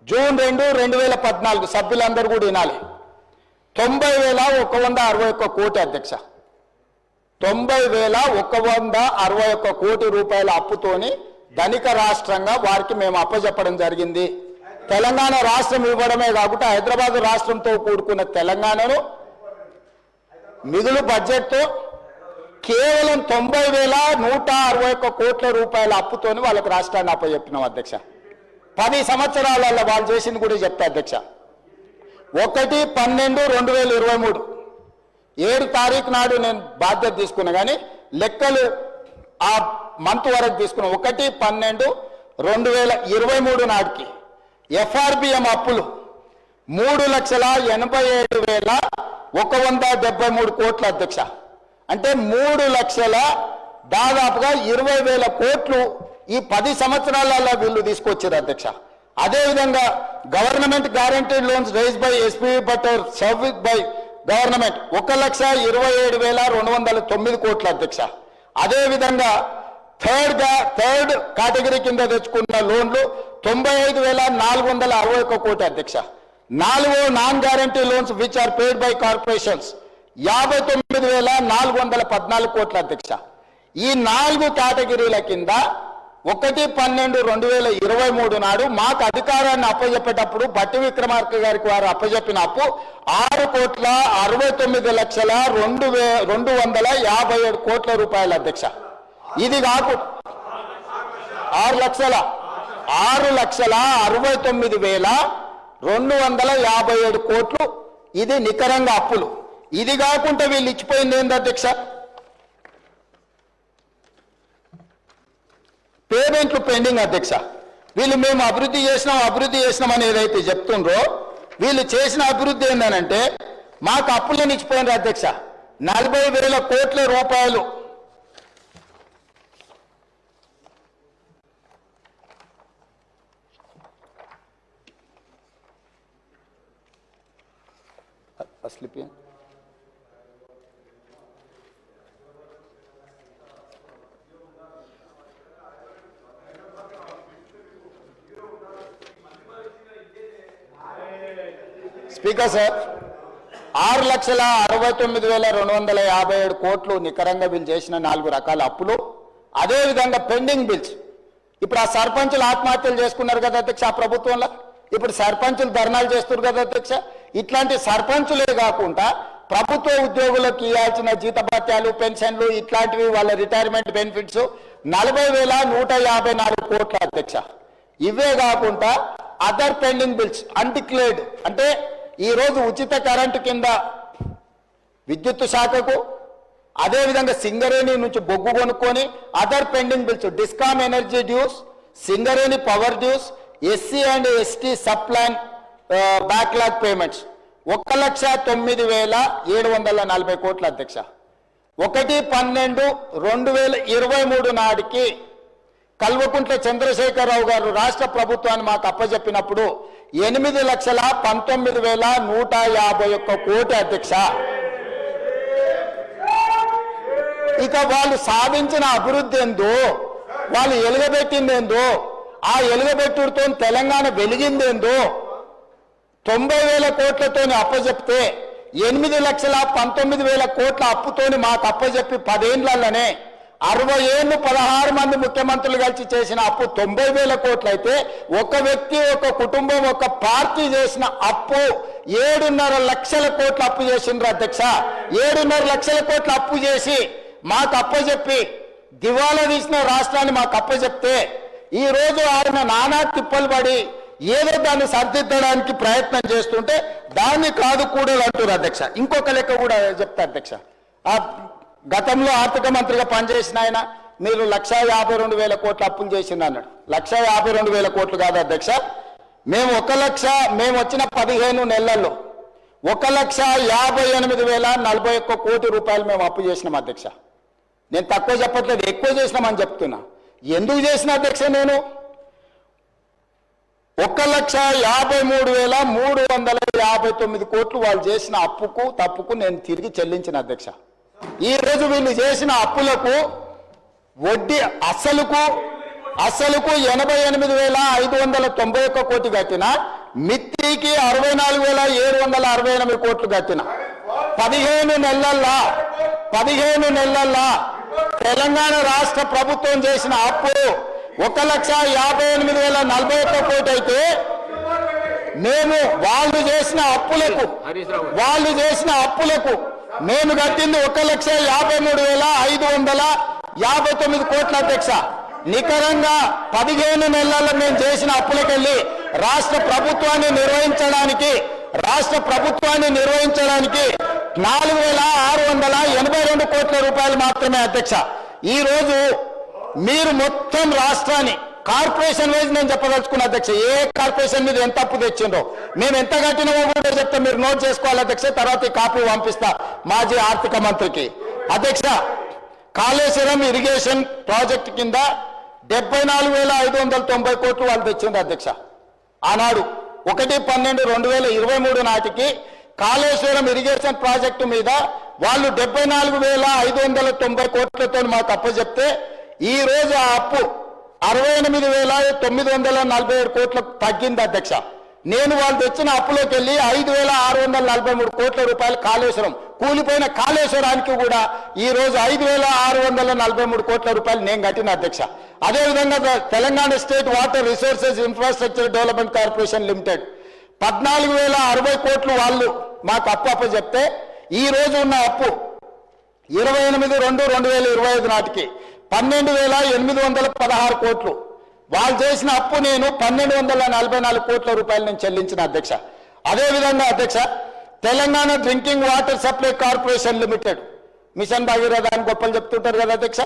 S1: జూన్ 2, 2014 సభ్యులందరూ కూడా వినాలి, 90,161 కోటి అధ్యక్ష. 90,161 కోటి రూపాయల అప్పుతోని ధనిక రాష్ట్రంగా వారికి మేము అప్పచెప్పడం జరిగింది. తెలంగాణ రాష్ట్రం ఇవ్వడమే కాకుండా హైదరాబాద్ రాష్ట్రంతో కూడుకున్న తెలంగాణను మిగులు బడ్జెట్తో కేవలం 90,161 కోట్ల రూపాయల అప్పుతోని వాళ్ళకి రాష్ట్రాన్ని అప్పచెప్పినాం అధ్యక్ష. 10 సంవత్సరాలలో వాళ్ళు చేసింది కూడా చెప్తా అధ్యక్ష. 1/12/2023 7 తారీఖు నాడు నేను బాధ్యత తీసుకున్నా, కానీ లెక్కలు ఆ మంత్ వరకు తీసుకున్నా. 1/12/2023 నాటికి ఎఫ్ఆర్బిఎం అప్పులు 3,87,173 కోట్ల అధ్యక్ష. అంటే 3 లక్షల దాదాపుగా 20,000 కోట్లు ఈ 10 సంవత్సరాలలో వీళ్ళు తీసుకొచ్చారు అధ్యక్ష. అదేవిధంగా government guaranteed loans raise by SPV but service by government 1,27,209 కోట్ల అధ్యక్ష. అదేవిధంగా థర్డ్ కేటగిరీ కింద తెచ్చుకున్న లోన్లు 95,461 కోటి అధ్యక్ష. 4వ non guarantee loans which are paid by corporations 59,414 కోట్ల అధ్యక్ష. ఈ 4 కేటగిరీల కింద 1/12/2023 నాడు మాకు అధికారాన్ని అప్పజెప్పేటప్పుడు బట్టి విక్రమార్క గారికి వారు అప్పజెప్పిన అప్పు 6,69,257 కోట్ల రూపాయల అధ్యక్ష. ఇది కాకు 6,69,257 కోట్లు ఇది నికరంగా అప్పులు. ఇది కాకుండా వీళ్ళు ఇచ్చిపోయింది ఏంది అధ్యక్ష? పేమెంట్లు పెండింగ్ అధ్యక్ష. వీళ్ళు మేము అభివృద్ధి చేసినామని ఏదైతే చెప్తుండ్రో వీళ్ళు చేసిన అభివృద్ధి ఏంటనంటే మాకు అప్పులను ఇచ్చిపోయినారు అధ్యక్ష. 40,000 కోట్ల రూపాయలు అసలు స్పీకర్ సార్ 6,69,257 కోట్లు నికరంగా వీళ్ళు చేసిన 4 రకాల అప్పులు. అదేవిధంగా పెండింగ్ బిల్స్. ఇప్పుడు ఆ సర్పంచులు ఆత్మహత్యలు చేసుకున్నారు కదా అధ్యక్ష ఆ ప్రభుత్వంలో. ఇప్పుడు సర్పంచులు ధర్నాలు చేస్తున్నారు కదా అధ్యక్ష. ఇట్లాంటి సర్పంచులే కాకుండా ప్రభుత్వ ఉద్యోగులకు ఇవ్వాల్సిన జీతభత్యాలు పెన్షన్లు ఇట్లాంటివి వాళ్ళ రిటైర్మెంట్ బెనిఫిట్స్ 40,154 కోట్ల అధ్యక్ష. ఇవే కాకుండా అదర్ పెండింగ్ బిల్స్ అన్డిక్లేర్డ్ అంటే ఈ రోజు ఉచిత కరెంటు కింద విద్యుత్ శాఖకు అదేవిధంగా సింగరేణి నుంచి బొగ్గు కొనుక్కొని other pending bills discom energy dues Singareni power dues SC and ST sub plan backlog payments 1,09,740 కోట్ల అధ్యక్ష. 1/12/2023 నాటికి కల్వకుంట్ల చంద్రశేఖరరావు గారు రాష్ట్ర ప్రభుత్వాన్ని మాకు అప్పచెప్పినప్పుడు 8,19,151 కోటి అధ్యక్ష. ఇక వాళ్ళు సాధించిన అభివృద్ధి ఏందో వాళ్ళు ఎలుగబెట్టిందేందో ఆ ఎలుగబెట్టుడితో తెలంగాణ వెలిగిందేందో 90,000 కోట్లతోని అప్పచెప్తే 8,19,000 కోట్ల అప్పుతోని మాకు అప్పచెప్పి 10 ఏళ్లలోనే 60 ఏళ్ళు 16 మంది ముఖ్యమంత్రులు కలిసి చేసిన అప్పు 90,000 కోట్లు అయితే ఒక వ్యక్తి ఒక కుటుంబం ఒక పార్టీ చేసిన అప్పు 7.5 లక్షల కోట్ల అప్పు చేసిండ్రు అధ్యక్ష. 7.5 లక్షల కోట్ల అప్పు చేసి మాకు అప్పచెప్పి దివాలా తీసిన రాష్ట్రాన్ని మాకు అప్పచెప్తే ఈ రోజు ఆయన నానా తిప్పలు పడి ఏదో దాన్ని సర్దిద్దడానికి ప్రయత్నం చేస్తుంటే దాన్ని కాదు కూడలు అంటారు అధ్యక్ష. ఇంకొక లెక్క కూడా చెప్తా అధ్యక్ష. గతంలో ఆర్థిక మంత్రిగా పనిచేసిన ఆయన మీరు 1,52,000 కోట్ల అప్పులు చేసింది అన్నాడు. 1,52,000 కోట్లు కాదు అధ్యక్ష. మేము మేము వచ్చిన 15 నెలల్లో 1,58,041 కోటి రూపాయలు మేము అప్పు చేసినాం అధ్యక్ష. నేను తక్కువ చెప్పట్లేదు ఎక్కువ చేసినామని చెప్తున్నా. ఎందుకు చేసిన అధ్యక్ష నేను 1,53,359 కోట్లు వాళ్ళు చేసిన అప్పుకు తప్పుకు నేను తిరిగి చెల్లించిన అధ్యక్ష. ఈ రోజు వీళ్ళు చేసిన అప్పులకు వడ్డీ అసలుకు 88,591 కోటి కట్టిన మిత్తికి 64,768 కోట్లు కట్టిన 15 నెలల్లో తెలంగాణ రాష్ట్ర ప్రభుత్వం చేసిన అప్పు 1,58,041 కోటి అయితే మేము వాళ్ళు చేసిన అప్పులకు మేము కట్టింది 1,53,559 కోట్ల అధ్యక్ష. నికరంగా 15 నెలల్లో మేము చేసిన అప్పులకెళ్ళి రాష్ట్ర ప్రభుత్వాన్ని నిర్వహించడానికి 4,682 కోట్ల రూపాయలు మాత్రమే అధ్యక్ష. ఈ రోజు మీరు మొత్తం రాష్ట్రాన్ని కార్పొరేషన్ వైజ్ నేను చెప్పదలుచుకున్న అధ్యక్ష. ఏ కార్పొరేషన్ మీద ఎంత అప్పు తెచ్చిండో మేము ఎంత కట్టినామో కూడా చెప్తే మీరు నోట్ చేసుకోవాలి అధ్యక్ష. తర్వాత ఈ కాపీ పంపిస్తా మాజీ ఆర్థిక మంత్రికి అధ్యక్ష. కాళేశ్వరం ఇరిగేషన్ ప్రాజెక్టు కింద 74,590 కోట్లు వాళ్ళు తెచ్చిండ్రు అధ్యక్ష. ఆనాడు 1/12/2023 నాటికి కాళేశ్వరం ఇరిగేషన్ ప్రాజెక్టు మీద వాళ్ళు 74,590 కోట్లతో మాకు అప్పచెప్తే ఈ రోజు ఆ అప్పు 68,947 కోట్లకు తగ్గింది అధ్యక్ష. నేను వాళ్ళు తెచ్చిన అప్పులోకి వెళ్ళి 5,643 కోట్ల రూపాయలు కాళేశ్వరం కూలిపోయిన కాళేశ్వరానికి కూడా ఈ రోజు 5,643 కోట్ల రూపాయలు నేను కట్టిన అధ్యక్ష. అదేవిధంగా Telangana state water resources infrastructure development corporation limited 14,060 కోట్లు వాళ్ళు మాకు అప్పు చెప్తే ఈ రోజు ఉన్న అప్పు 28/2/2025 నాటికి 12,816 కోట్లు. వాళ్ళు చేసిన అప్పు నేను 1,244 కోట్ల రూపాయలు నేను చెల్లించిన అధ్యక్ష. అదేవిధంగా అధ్యక్ష, Telangana drinking water supply corporation limited mission Bhagiratha అని గొప్పలు చెప్తుంటారు కదా అధ్యక్ష,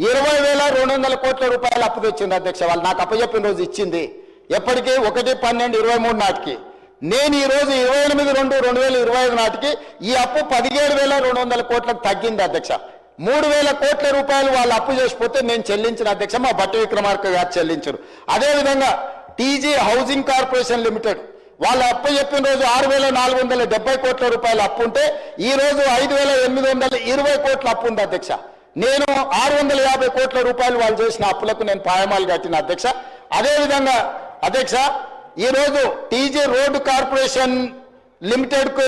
S1: 20,200 కోట్ల రూపాయలు అప్పు తెచ్చింది అధ్యక్ష. వాళ్ళు నాకు అప్పచెప్పిన రోజు ఇచ్చింది ఎప్పటికీ 1/12/23 నాటికి. నేను ఈ రోజు 28/2/2025 నాటికి ఈ అప్పు 17,200 కోట్లకు తగ్గింది అధ్యక్ష. 3,000 కోట్ల రూపాయలు వాళ్ళు అప్పు చేసిపోతే నేను చెల్లించిన అధ్యక్ష, మా భట్టి విక్రమార్క గారు చెల్లించరు. అదేవిధంగా టీజీ హౌసింగ్ కార్పొరేషన్ లిమిటెడ్ వాళ్ళు అప్పు చెప్పిన రోజు 6,470 కోట్ల రూపాయలు అప్పు ఉంటే ఈ రోజు 5,820 కోట్ల అప్పు ఉంది అధ్యక్ష. నేను 650 కోట్ల రూపాయలు వాళ్ళు చేసిన అప్పులకు నేను పాయమాలు కట్టిన అధ్యక్ష. అదేవిధంగా అధ్యక్ష, ఈరోజు టీజీ రోడ్డు కార్పొరేషన్ లిమిటెడ్ కు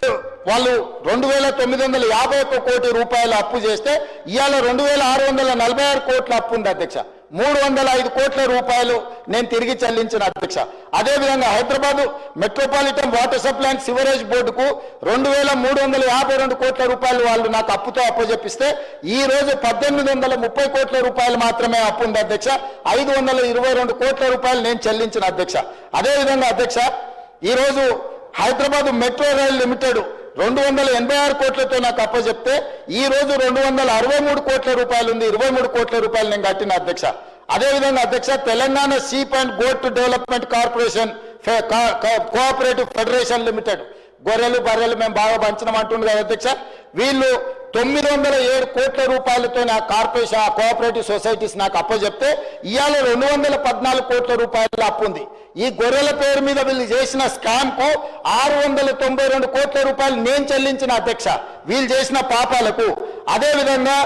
S1: వాళ్ళు 2,951 కోటి రూపాయలు అప్పు చేస్తే ఇవాళ 2,646 కోట్ల అప్పు ఉంది అధ్యక్ష. 305 కోట్ల రూపాయలు నేను తిరిగి చెల్లించిన అధ్యక్ష. అదేవిధంగా Hyderabad metropolitan water supply and sewerage బోర్డుకు 2,352 కోట్ల రూపాయలు వాళ్ళు నాకు అప్పుతో అప్పచెప్పిస్తే ఈ రోజు 1,830 కోట్ల రూపాయలు మాత్రమే అప్పు ఉంది అధ్యక్ష. 522 కోట్ల రూపాయలు నేను చెల్లించిన అధ్యక్ష. అదేవిధంగా అధ్యక్ష, ఈరోజు హైదరాబాద్ మెట్రో రైల్ లిమిటెడ్ 286 కోట్లతో నాకు అప్పచెప్తే ఈ రోజు 263 కోట్ల రూపాయలు ఉంది. 23 కోట్ల రూపాయలు నేను కట్టిన అధ్యక్ష. అదేవిధంగా అధ్యక్ష, Telangana sheep and goat development corporation cooperative federation limited గొర్రెలు బర్రెలు మేము బాగా పంచడం అంటుంది కదా అధ్యక్ష, వీళ్ళు 907 కోట్ల రూపాయలతో నా కార్పొరేషన్ కోఆపరేటివ్ సొసైటీస్ నాకు అప్పచెప్తే ఇవాళ 214 కోట్ల రూపాయల అప్పు ఉంది. ఈ గొర్రెల పేరు మీద వీళ్ళు చేసిన స్కామ్ కు 692 కోట్ల రూపాయలు నేను చెల్లించిన అధ్యక్ష వీళ్ళు చేసిన పాపాలకు. అదేవిధంగా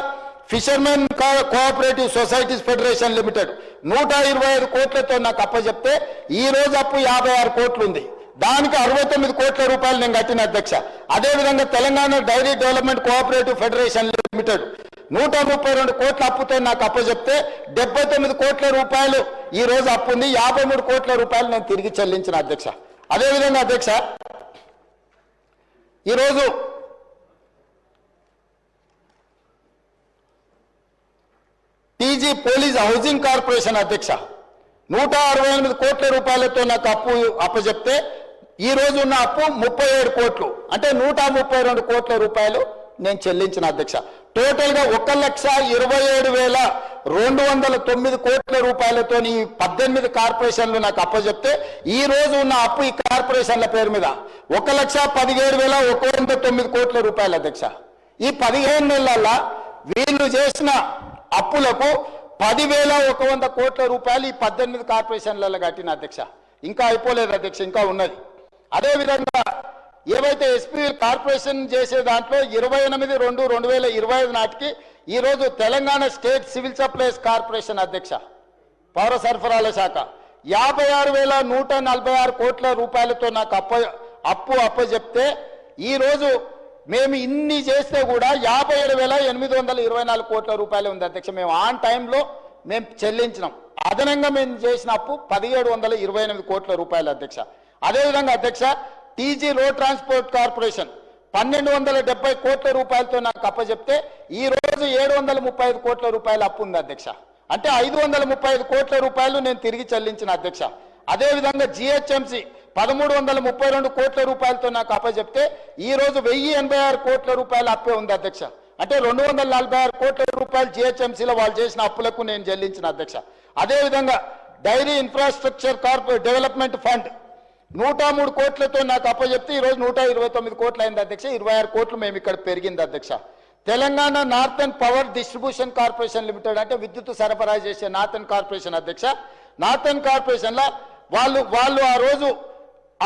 S1: fishermen cooperative societies federation limited 125 కోట్లతో నాకు అప్పచెప్తే ఈ రోజు అప్పు 56 కోట్లు ఉంది. దానికి 69 కోట్ల రూపాయలు నేను కట్టిన అధ్యక్ష. అదేవిధంగా Telangana dairy development cooperative federation limited 132 కోట్ల అప్పుతో నాకు అప్పచెప్తే 79 కోట్ల రూపాయలు ఈ రోజు అప్పు ఉంది. 53 కోట్ల రూపాయలు నేను తిరిగి చెల్లించిన అధ్యక్ష. అదేవిధంగా అధ్యక్ష, ఈరోజు టీజీ పోలీస్ హౌసింగ్ కార్పొరేషన్ అధ్యక్ష 168 కోట్ల రూపాయలతో నాకు అప్పచెప్తే ఈ రోజు ఉన్న అప్పు 37 కోట్లు, అంటే 132 కోట్ల రూపాయలు నేను చెల్లించిన అధ్యక్ష. టోటల్ గా 1,27,209 కోట్ల రూపాయలతో ఈ 18 కార్పొరేషన్లు నాకు అప్పచెప్తే ఈ రోజు ఉన్న అప్పు ఈ కార్పొరేషన్ల పేరు మీద 1,17,109 కోట్ల రూపాయలు అధ్యక్ష. ఈ 15 నెలల వీళ్ళు చేసిన అప్పులకు 10,100 కోట్ల రూపాయలు ఈ 18 కార్పొరేషన్లలో కట్టిన అధ్యక్ష. ఇంకా అయిపోలేదు అధ్యక్ష, ఇంకా ఉన్నది. అదేవిధంగా ఏవైతే ఎస్పీ కార్పొరేషన్ చేసే దాంట్లో 28/2/2025 నాటికి ఈ రోజు Telangana state civil supplies corporation అధ్యక్ష పౌర సరఫరాల శాఖ 56,146 కోట్ల రూపాయలతో నాకు అప్పచెప్తే ఈ రోజు మేము ఇన్ని చేస్తే కూడా 57,824 కోట్ల రూపాయలు ఉంది అధ్యక్ష. మేము ఆన్ టైంలో మేము చెల్లించినాం. అదనంగా మేము చేసిన అప్పు 1,728 కోట్ల రూపాయలు అధ్యక్ష. అదేవిధంగా అధ్యక్ష, టీజీ రోడ్ ట్రాన్స్పోర్ట్ కార్పొరేషన్ 1,270 కోట్ల రూపాయలతో నాకు అప్పచెప్తే ఈ రోజు 735 కోట్ల రూపాయలు అప్పు ఉంది అధ్యక్ష. అంటే 535 కోట్ల రూపాయలు నేను తిరిగి చెల్లించిన అధ్యక్ష. అదేవిధంగా జిహెచ్ఎంసి 1,332 కోట్ల రూపాయలతో నాకు అప్పచెప్తే ఈ రోజు 1,086 కోట్ల రూపాయల అప్పే ఉంది అధ్యక్ష. అంటే 246 కోట్ల రూపాయలు జిహెచ్ఎంసీలో వాళ్ళు చేసిన అప్పులకు నేను చెల్లించిన అధ్యక్ష. అదేవిధంగా డైరీ ఇన్ఫ్రాస్ట్రక్చర్ డెవలప్మెంట్ ఫండ్ 103 కోట్లతో నాకు అప్పచెప్తే ఈ రోజు 129 కోట్లు అయింది అధ్యక్ష. 26 కోట్లు మేము ఇక్కడ పెరిగింది అధ్యక్ష. Telangana northern power distribution corporation limited అంటే విద్యుత్ సరఫరా చేసే నార్థన్ కార్పొరేషన్ అధ్యక్ష. నార్థన్ కార్పొరేషన్ లో వాళ్ళు ఆ రోజు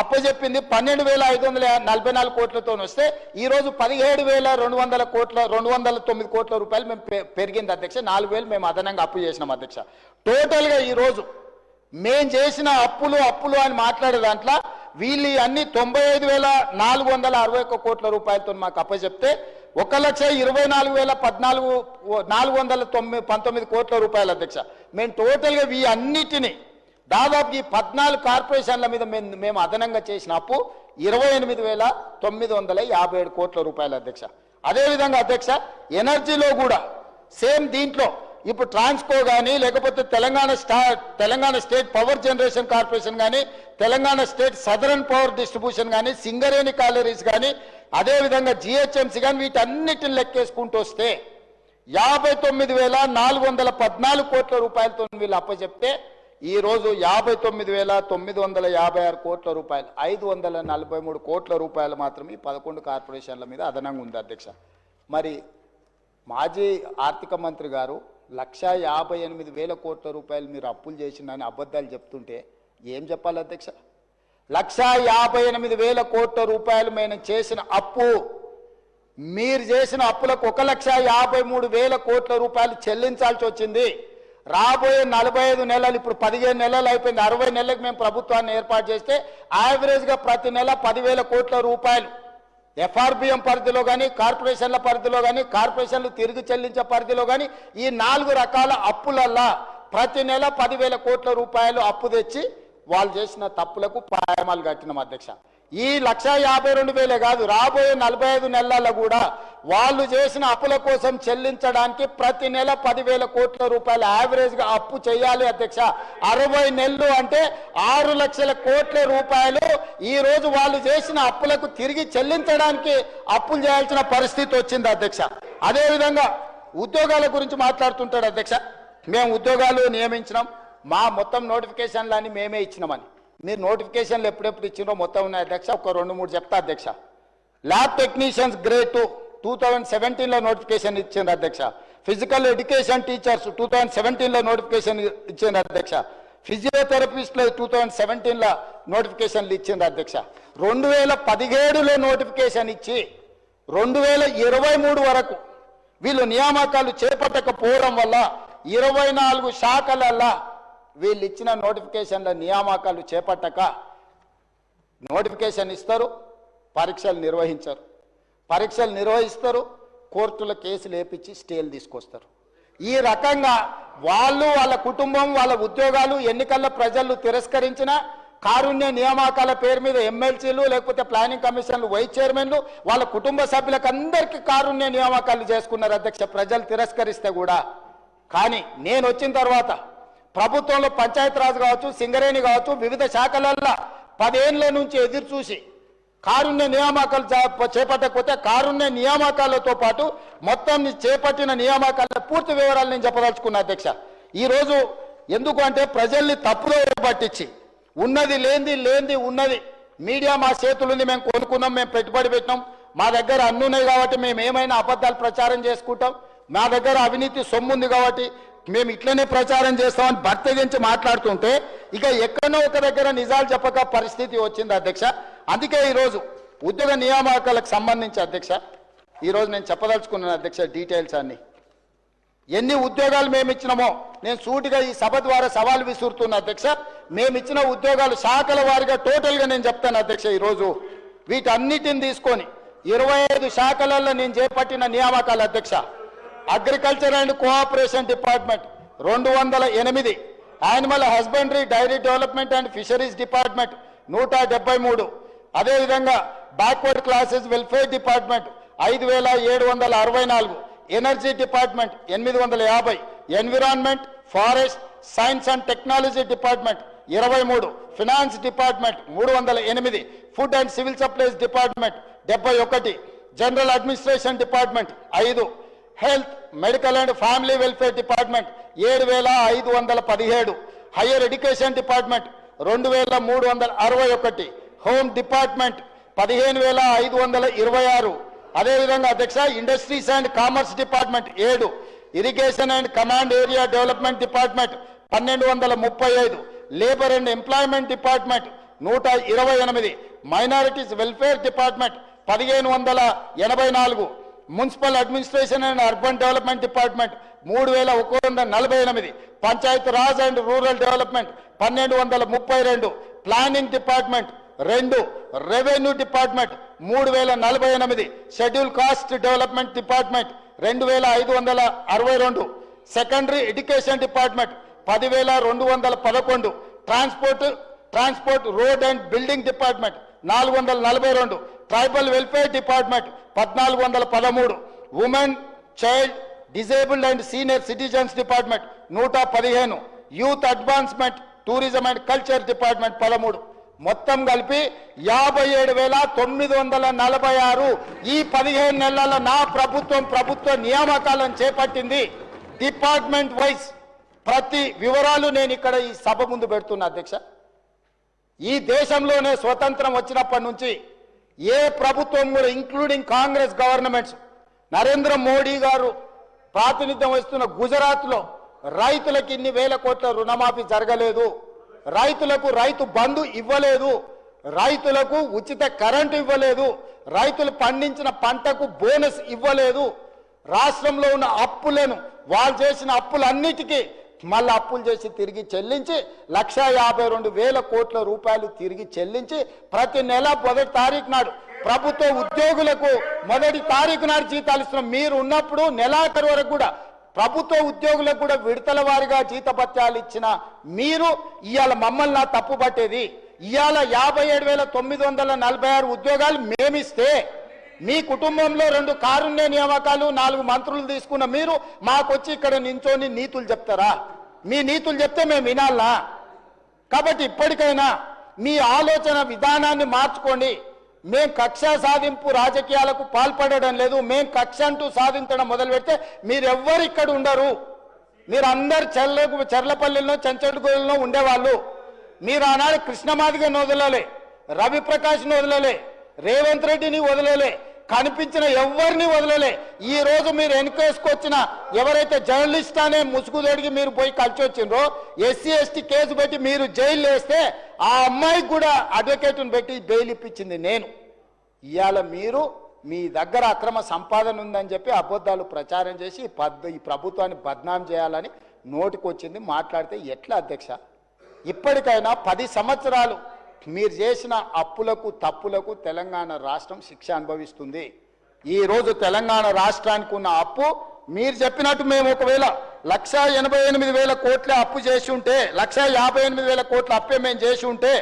S1: అప్పచెప్పింది 12,544 కోట్లతో వస్తే ఈ రోజు 17,209 కోట్ల రూపాయలు మేము పెరిగింది అధ్యక్ష. 4,000 మేము అదనంగా అప్పు చేసినాం అధ్యక్ష. టోటల్ గా ఈ రోజు మేము చేసిన అప్పులు అని మాట్లాడే దాంట్లో వీళ్ళు అన్ని 95,461 కోట్ల రూపాయలతో మాకు అప్పచెప్తే 1,24,419 కోట్ల రూపాయలు అధ్యక్ష. మేము టోటల్గా ఈ అన్నిటినీ దాదాపు ఈ 14 కార్పొరేషన్ల మీద మేము అదనంగా చేసిన అప్పు 28,957 కోట్ల రూపాయలు అధ్యక్ష. అదేవిధంగా అధ్యక్ష ఎనర్జీలో కూడా సేమ్ దీంట్లో ఇప్పుడు ట్రాన్స్కో కానీ లేకపోతే Telangana state power generation corporation కానీ Telangana state southern power distribution కానీ సింగరేణి కాలరీస్ కానీ అదేవిధంగా జిహెచ్ఎంసీ కానీ వీటన్నిటిని లెక్కేసుకుంటూ వస్తే 59,414 కోట్ల రూపాయలతో వీళ్ళు అప్పచెప్తే ఈరోజు 59,956 కోట్ల రూపాయలు 543 కోట్ల రూపాయలు మాత్రమే 11 కార్పొరేషన్ల మీద అదనంగా ఉంది అధ్యక్ష. మరి మాజీ ఆర్థిక మంత్రి గారు 1,58,000 కోట్ల రూపాయలు మీరు అప్పులు చేసిందని అబద్ధాలు చెప్తుంటే ఏం చెప్పాలి అధ్యక్ష? 1,58,000 కోట్ల రూపాయలు మేము చేసిన అప్పు, మీరు చేసిన అప్పులకు 1,53,000 కోట్ల రూపాయలు చెల్లించాల్సి వచ్చింది. రాబోయే 45 నెలలు, ఇప్పుడు 15 నెలలు అయిపోయింది, 60 నెలలకు మేము ప్రభుత్వాన్ని ఏర్పాటు చేస్తే యావరేజ్గా ప్రతి నెల 10,000 కోట్ల రూపాయలు ఎఫ్ఆర్బిఎం పరిధిలో కానీ కార్పొరేషన్ల పరిధిలో కానీ కార్పొరేషన్లు తిరిగి చెల్లించే పరిధిలో కానీ ఈ 4 రకాల అప్పులల్లా ప్రతి నెల 10,000 కోట్ల రూపాయలు అప్పు తెచ్చి వాళ్ళు చేసిన తప్పులకు పాయమాలు కట్టినాం అధ్యక్ష. ఈ 1,52,000 కాదు, రాబోయే 45 నెలల్లో కూడా వాళ్ళు చేసిన అప్పుల కోసం చెల్లించడానికి ప్రతి నెల 10,000 కోట్ల రూపాయలు యావరేజ్గా అప్పు చేయాలి అధ్యక్ష. 60 నెలలు అంటే 6 లక్షల కోట్ల రూపాయలు ఈ రోజు వాళ్ళు చేసిన అప్పులకు తిరిగి చెల్లించడానికి అప్పులు చేయాల్సిన పరిస్థితి వచ్చింది అధ్యక్ష. అదేవిధంగా ఉద్యోగాల గురించి మాట్లాడుతుంటాడు అధ్యక్ష. మేము ఉద్యోగాలు నియమించినాం, మా మొత్తం నోటిఫికేషన్లన్నీ మేమే ఇచ్చినామని. మీరు నోటిఫికేషన్లు ఎప్పుడెప్పుడు ఇచ్చినో మొత్తం ఉన్నాయి అధ్యక్ష. ఒక 2-3 చెప్తా అధ్యక్ష. ల్యాబ్ టెక్నీషియన్స్ గ్రేడ్ 2 2017లో నోటిఫికేషన్ ఇచ్చింది అధ్యక్ష. ఫిజికల్ ఎడ్యుకేషన్ టీచర్స్ 2017లో నోటిఫికేషన్ ఇచ్చింది అధ్యక్ష. ఫిజియోథెరపిస్టులు 2017లో నోటిఫికేషన్లు ఇచ్చింది అధ్యక్ష. 2017లో నోటిఫికేషన్ ఇచ్చి 2023 వరకు వీళ్ళు నియామకాలు చేపట్టకపోవడం వల్ల 24 శాఖలల్లా వీళ్ళు ఇచ్చిన నోటిఫికేషన్ల నియామకాలు చేపట్టక నోటిఫికేషన్ ఇస్తారు, పరీక్షలు నిర్వహించరు, పరీక్షలు నిర్వహిస్తారు, కోర్టుల కేసులు వేపించి స్టేలు తీసుకొస్తారు. ఈ రకంగా వాళ్ళు, వాళ్ళ కుటుంబం, వాళ్ళ ఉద్యోగాలు ఎన్నికల్లో ప్రజలు తిరస్కరించిన కారుణ్య నియామకాల పేరు మీద ఎమ్మెల్సీలు లేకపోతే ప్లానింగ్ కమిషన్లు వైస్ చైర్మన్లు వాళ్ళ కుటుంబ సభ్యులకు అందరికీ కారుణ్య నియామకాలు చేసుకున్నారు అధ్యక్ష, ప్రజలు తిరస్కరిస్తే కూడా. కానీ నేను వచ్చిన తర్వాత ప్రభుత్వంలో పంచాయతీరాజ్ కావచ్చు, సింగరేణి కావచ్చు, వివిధ శాఖలల్లో 10 ఏళ్ల నుంచి ఎదురు చూసి కారుణ్య నియామకాలు చేపట్టకపోతే కారుణ్య నియామకాలతో పాటు మొత్తం చేపట్టిన నియామకాల పూర్తి వివరాలు నేను చెప్పదలుచుకున్నా అధ్యక్ష. ఈరోజు ఎందుకు అంటే ప్రజల్ని తప్పులో పట్టించి ఉన్నది లేనిది ఉన్నది మీడియా మా చేతులుంది, మేము కొనుక్కున్నాం, మేము పెట్టుబడి పెట్టినాం, మా దగ్గర అన్నున్నాయి కాబట్టి మేము ఏమైనా అబద్ధాలు ప్రచారం చేసుకుంటాం, మా దగ్గర అవినీతి సొమ్ముంది కాబట్టి మేము ఇట్లనే ప్రచారం చేస్తామని బర్తగించి మాట్లాడుతుంటే ఇక ఎక్కడో ఒక దగ్గర నిజాలు చెప్పక పరిస్థితి వచ్చింది అధ్యక్ష. అందుకే ఈరోజు ఉద్యోగ నియామకాలకు సంబంధించి అధ్యక్ష ఈరోజు నేను చెప్పదలుచుకున్నాను అధ్యక్ష డీటెయిల్స్ అన్ని. ఎన్ని ఉద్యోగాలు మేము ఇచ్చినామో నేను సూటిగా ఈ సభ ద్వారా సవాల్ విసురుతున్నా అధ్యక్ష. మేము ఇచ్చిన ఉద్యోగాలు శాఖల వారిగా టోటల్గా నేను చెప్తాను అధ్యక్ష. ఈరోజు వీటన్నిటిని తీసుకొని 25 శాఖలలో నేను చేపట్టిన నియామకాలు అధ్యక్ష. Agriculture and cooperation department 208, animal husbandry dairy development and fisheries department 173, అదేవిధంగా backward classes welfare department 5,764, energy department 850, environment forest science and technology department 23, finance department 308, food and civil supplies department 71, general administration department 5, health medical and family welfare department 7,517, higher education department 2,361, home department 15,526, అదేవిధంగా అధ్యక్ష industries and commerce department 7, irrigation and command area development department 1,235, labour and employment department 128, minorities welfare department 1,584, municipal administration and urban development department 3,148, Panchayat Raj and rural development 1,232, planning department 2 revenue department 3048, schedule caste development department 2562, secondary education department 10211, transport road and building department 442, tribal welfare department 1413, women child disabled and senior citizens department 115, youth advancement tourism and culture department 13. మొత్తం కలిపి 57,946 ఈ 15 నెలల నా ప్రభుత్వ నియామకాలను చేపట్టింది. Department wise ప్రతి వివరాలు నేను ఇక్కడ ఈ సభ ముందు పెడుతున్నా అధ్యక్ష. ఈ దేశంలోనే స్వతంత్రం వచ్చినప్పటి నుంచి ఏ ప్రభుత్వం కూడా including Congress governments, Narendra Modi గారు ప్రాతినిధ్యం వహిస్తున్న గుజరాత్లో రైతులకు ఇన్ని వేల కోట్ల రుణమాఫీ జరగలేదు, రైతులకు రైతు బంధు ఇవ్వలేదు, రైతులకు ఉచిత కరెంటు ఇవ్వలేదు, రైతులు పండించిన పంటకు బోనస్ ఇవ్వలేదు. రాష్ట్రంలో ఉన్న అప్పులను వాళ్ళు చేసిన అప్పులన్నిటికీ మళ్ళీ అప్పులు చేసి తిరిగి చెల్లించి 1,52,000 కోట్ల రూపాయలు తిరిగి చెల్లించి ప్రతి నెల 1వ తారీఖు నాడు ప్రభుత్వ ఉద్యోగులకు 1వ తారీఖు నాడు జీతాలు ఇస్తున్నాం. మీరు ఉన్నప్పుడు నెలాఖరు వరకు కూడా ప్రభుత్వ ఉద్యోగులకు కూడా విడతల వారిగా జీతభత్యాలు ఇచ్చిన మీరు ఇవాళ మమ్మల్ని నా తప్పు పట్టేది. ఇవాళ 57,946 ఉద్యోగాలు మేమిస్తే మీ కుటుంబంలో 2 కారుణ్య నియామకాలు 4 మంత్రులు తీసుకున్న మీరు మాకొచ్చి ఇక్కడ నించొని నీతులు చెప్తారా? మీ నీతులు చెప్తే మేము వినాలా? కాబట్టి ఇప్పటికైనా మీ ఆలోచన విధానాన్ని మార్చుకోండి. మేం కక్ష సాధింపు రాజకీయాలకు పాల్పడడం లేదు. మేం కక్ష అంటూ సాధించడం మొదలు పెడితే మీరెవ్వరు ఇక్కడ ఉండరు. మీరందరు చెర్లపల్లిలో చెంచడుగోలులో ఉండేవాళ్ళు. మీరు ఆనాడు కృష్ణమాదిగని వదలలే, రవిప్రకాష్ని వదలలే, రేవంత్ రెడ్డిని వదలలే, కనిపించిన ఎవరిని వదలలే. ఈ రోజు మీరు వెనుకేసుకొచ్చిన ఎవరైతే జర్నలిస్ట్ అనే ముసుగు తొడిగి మీరు పోయి కలిసి వచ్చిండ్రో, SC ST కేసు పెట్టి మీరు జైలు వేస్తే ఆ అమ్మాయికి కూడా అడ్వకేట్ని పెట్టి బెయిల్ ఇప్పించింది నేను. ఇవాళ మీరు మీ దగ్గర అక్రమ సంపాదన ఉందని చెప్పి అబద్ధాలు ప్రచారం చేసి ఈ ప్రభుత్వాన్ని బద్నాం చేయాలని నోటికొచ్చింది మాట్లాడితే ఎట్లా అధ్యక్ష? ఇప్పటికైనా 10 సంవత్సరాలు మీరు చేసిన అప్పులకు తప్పులకు తెలంగాణ రాష్ట్రం శిక్ష అనుభవిస్తుంది. ఈరోజు తెలంగాణ రాష్ట్రానికి ఉన్న అప్పు మీరు చెప్పినట్టు మేము ఒకవేళ 1,88,000 కోట్ల అప్పు చేసి ఉంటే, 1,58,000 కోట్ల అప్పే మేము చేసి ఉంటే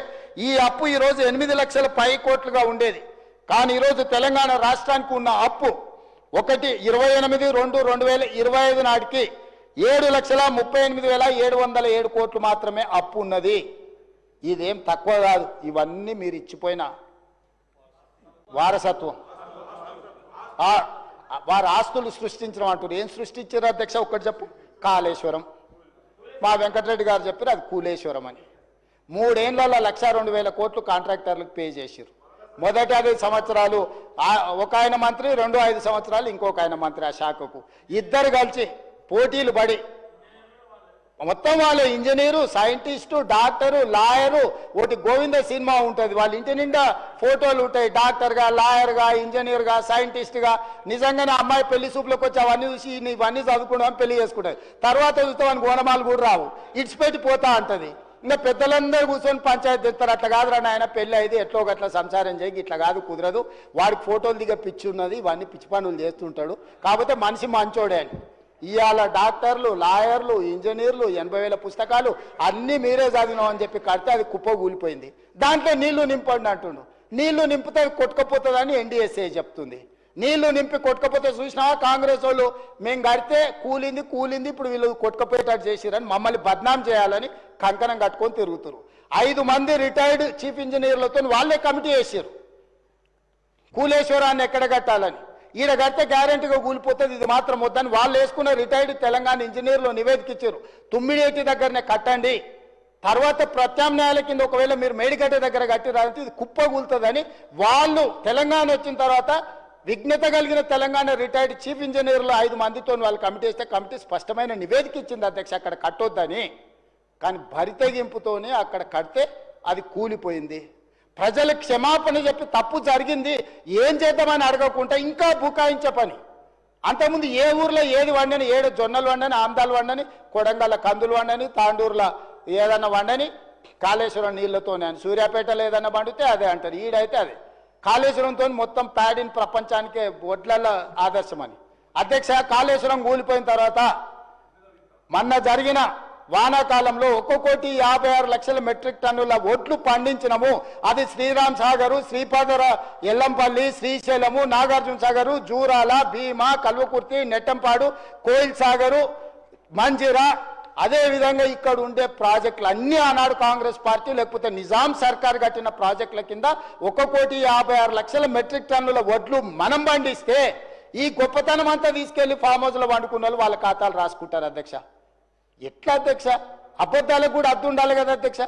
S1: ఈ అప్పు ఈరోజు 8 లక్షల పై కోట్లుగా ఉండేది. కానీ ఈరోజు తెలంగాణ రాష్ట్రానికి ఉన్న అప్పు 1/28/2/2025 నాటికి 7,38,707 కోట్లు మాత్రమే అప్పు ఉన్నది. ఇదేం తక్కువ కాదు. ఇవన్నీ మీరు ఇచ్చిపోయిన వారసత్వం. వారి ఆస్తులు సృష్టించడం అంటారు. ఏం సృష్టించారు అధ్యక్ష? ఒక్కటి చెప్పు. కాళేశ్వరం. మా వెంకటరెడ్డి గారు చెప్పారు అది కూలేశ్వరం అని. 3 ఏళ్లలో 1,02,000 కోట్లు కాంట్రాక్టర్లకు పే చేశారు. మొదటి 5 సంవత్సరాలు ఒక ఆయన మంత్రి, 5 సంవత్సరాలు ఇంకొక ఆయన మంత్రి. ఆ శాఖకు ఇద్దరు కలిసి పోటీలు పడి మొత్తం వాళ్ళు ఇంజనీరు, సైంటిస్టు, డాక్టరు, లాయరు, ఒకటి గోవింద సినిమా ఉంటుంది. వాళ్ళ ఇంటి నిండా ఫోటోలు ఉంటాయి. డాక్టర్గా, లాయర్గా, ఇంజనీర్గా, సైంటిస్ట్గా. నిజంగానే అమ్మాయి పెళ్లి సూపులకు వచ్చి అవన్నీ చూసి ఇవన్నీ చదువుకుంటామని పెళ్లి చేసుకుంటాయి. తర్వాత చూస్తామని గోనమాలు కూడా రావు, ఇడిచిపెట్టి పోతా అంటది. ఇంకా పెద్దలందరూ కూర్చొని పంచాయతీ తెస్తారు. అట్లా కాదురా నాయన, పెళ్ళి అయితే ఎట్లో గట్లా సంసారం చేయి, ఇట్లా కాదు, కుదరదు, వాడికి ఫోటోలు దిగ పిచ్చి ఉన్నది, ఇవన్నీ పిచ్చి పనులు చేస్తుంటాడు, కాకపోతే మనిషి మంచోడే అని. ఇవాళ డాక్టర్లు, లాయర్లు, ఇంజనీర్లు 80,000 పుస్తకాలు అన్నీ మీరే చదివినాం అని చెప్పి కడితే అది కుప్ప కూలిపోయింది. దాంట్లో నీళ్లు నింపండి అంటుండు. నీళ్లు నింపితే కొట్టుకపోతుందని NDSA చెప్తుంది. నీళ్లు నింపి కొట్టుకపోతే చూసినా కాంగ్రెస్ వాళ్ళు మేము కడితే కూలింది ఇప్పుడు వీళ్ళు కొట్టుకపోయేటట్టు చేసిరని మమ్మల్ని బద్నాం చేయాలని కంకణం కట్టుకొని తిరుగుతారు. 5 మంది రిటైర్డ్ చీఫ్ ఇంజనీర్లతో వాళ్ళే కమిటీ వేసారు కూలేశ్వరాన్ని ఎక్కడ కట్టాలని. ఈడ కడితే గ్యారెంటీగా కూలిపోతుంది, ఇది మాత్రం వద్దని వాళ్ళు వేసుకున్న రిటైర్డ్ తెలంగాణ ఇంజనీర్లు నివేదిక ఇచ్చారు. తుమ్మిడేటి దగ్గరనే కట్టండి, తర్వాత ప్రత్యామ్నాయాల కింద ఒకవేళ మీరు మేడిగడ్డ దగ్గర కట్టిరాలంటే ఇది కుప్ప కూలుతుందని వాళ్ళు తెలంగాణ వచ్చిన తర్వాత విజ్ఞత కలిగిన తెలంగాణ రిటైర్డ్ చీఫ్ ఇంజనీర్లు 5 మందితో వాళ్ళు కమిటీ వేస్తే కమిటీ స్పష్టమైన నివేదిక ఇచ్చింది అధ్యక్ష అక్కడ కట్టొద్దని. కానీ భరితెగింపుతోనే అక్కడ కడితే అది కూలిపోయింది. ప్రజల క్షమాపణ చెప్పి తప్పు జరిగింది ఏం చేద్దామని అడగకుండా ఇంకా బుకాయించే పని. అంతకుముందు ఏ ఊర్లో ఏది వండని, 7 జొన్నలు వండని, ఆమ్దాలు వండని, కొడంగల్ కందులు వండని, తాండూరులో ఏదన్నా వండని, కాళేశ్వరం నీళ్లతోనే అని. సూర్యాపేటలో ఏదన్నా పండితే అదే అంటారు, ఈడైతే అదే. కాళేశ్వరంతో మొత్తం ప్యాడిన్ ప్రపంచానికే వడ్ల ఆదర్శమని. అధ్యక్ష, కాళేశ్వరం కూలిపోయిన తర్వాత మొన్న జరిగిన వానాకాలంలో 1,56,00,000 మెట్రిక్ టన్నుల ఒడ్లు పండించినము. అది శ్రీరామ్ సాగరు, శ్రీపాదర, ఎల్లంపల్లి, శ్రీశైలము, నాగార్జున సాగరు, జూరాల, భీమా, కల్వకుర్తి, నెట్టంపాడు, కోయిల్ సాగరు, మంజిరా, అదేవిధంగా ఇక్కడ ఉండే ప్రాజెక్టులు అన్నీ ఆనాడు కాంగ్రెస్ పార్టీ లేకపోతే నిజాం సర్కార్ కట్టిన ప్రాజెక్టుల కింద 1,56,00,000 మెట్రిక్ టన్నుల వడ్లు మనం పండిస్తే ఈ గొప్పతనం అంతా తీసుకెళ్లి ఫామ్ హౌస్లో వండుకున్న వాళ్ళు వాళ్ళ ఖాతాలు రాసుకుంటారు. అధ్యక్ష, ఎట్లా అధ్యక్ష? అబద్ధాలకు కూడా అర్థం ఉండాలి కదా అధ్యక్ష.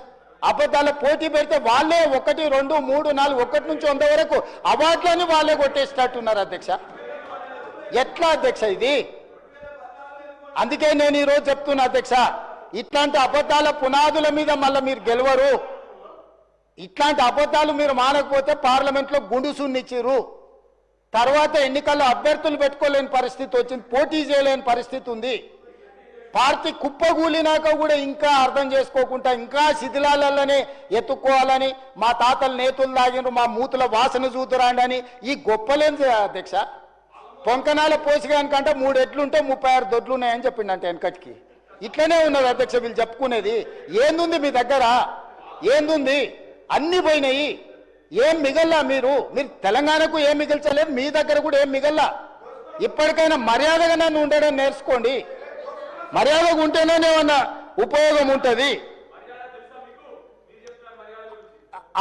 S1: అబద్ధాల పోటీ పెడితే వాళ్ళే 1, 2, 3, 4 1 నుంచి 100 వరకు అవార్డులని వాళ్ళే కొట్టేసేటట్టున్నారు అధ్యక్ష. ఎట్లా అధ్యక్ష ఇది? అందుకే నేను ఈరోజు చెప్తున్నా అధ్యక్ష, ఇట్లాంటి అబద్ధాల పునాదుల మీద మళ్ళీ మీరు గెలవరు. ఇట్లాంటి అబద్ధాలు మీరు మానకపోతే పార్లమెంట్లో గుండుసున్నిచ్చిర్రు. తర్వాత ఎన్నికల్లో అభ్యర్థులు పెట్టుకోలేని పరిస్థితి వచ్చింది, పోటీ చేయలేని పరిస్థితి ఉంది. పార్టీ కుప్పగూలినాక కూడా ఇంకా అర్థం చేసుకోకుండా ఇంకా శిథిలాలలోనే ఎత్తుక్కోవాలని, మా తాతలు నేతులు తాగినరు, మా మూతుల వాసన చూతురాండి అని ఈ గొప్పలేని అధ్యక్ష. పొంకనాల పోసిగానికంటే 3 ఎడ్లుంటే 36 దొడ్లు ఉన్నాయని చెప్పిండంటే వెనకటికి. ఇట్లనే ఉన్నది అధ్యక్ష వీళ్ళు చెప్పుకునేది. ఏందుంది మీ దగ్గర? ఏందుంది? అన్ని పోయినాయి, ఏం మిగల్లా. మీరు తెలంగాణకు ఏం మిగిల్చలేదు, మీ దగ్గర కూడా ఏం మిగల్లా. ఇప్పటికైనా మర్యాదగా నన్ను ఉండడం నేర్చుకోండి. మర్యాదగా ఉంటేనే ఏమన్నా ఉపయోగం ఉంటుంది.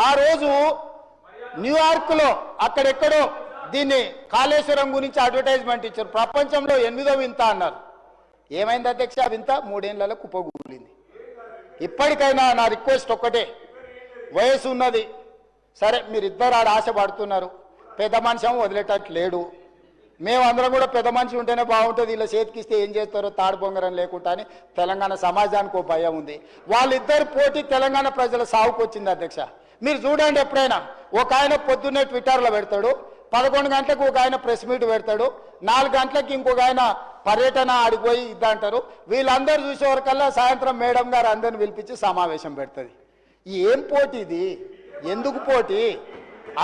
S1: ఆ రోజు న్యూయార్క్లో అక్కడెక్కడో దీన్ని కాళేశ్వరం గురించి అడ్వర్టైజ్మెంట్ ఇచ్చారు. ప్రపంచంలో 8వ వింత అన్నారు. ఏమైంది అధ్యక్ష? వింత 3 ఏళ్లలో కుప్పగూలింది. ఇప్పటికైనా నా రిక్వెస్ట్ ఒక్కటే, వయసు ఉన్నది సరే, మీరిద్దరు ఆడ ఆశపడుతున్నారు, పెద్ద మనిషి వదిలేటట్టు లేడు. మేమందరం కూడా పెద్ద మనిషి ఉంటేనే బాగుంటుంది, ఇలా చేతికిస్తే ఏం చేస్తారో తాడు బొంగరం లేకుండా అని తెలంగాణ సమాజానికి ఒక భయం ఉంది. వాళ్ళిద్దరు పోటీ తెలంగాణ ప్రజల సాగుకు వచ్చింది అధ్యక్ష. మీరు చూడండి, ఎప్పుడైనా ఒక ఆయన పొద్దున్నే ట్విట్టర్లో పెడతాడు, 11 గంటలకు ఒక ఆయన ప్రెస్ మీట్ పెడతాడు, 4 గంటలకు ఇంకొక ఆయన పర్యటన ఆడిపోయి ఇద్దంటారు. వీళ్ళందరూ చూసేవరకల్లా సాయంత్రం మేడం గారు అందరిని పిలిపించి సమావేశం పెడుతుంది. ఏం పోటీ ఇది? ఎందుకు పోటీ?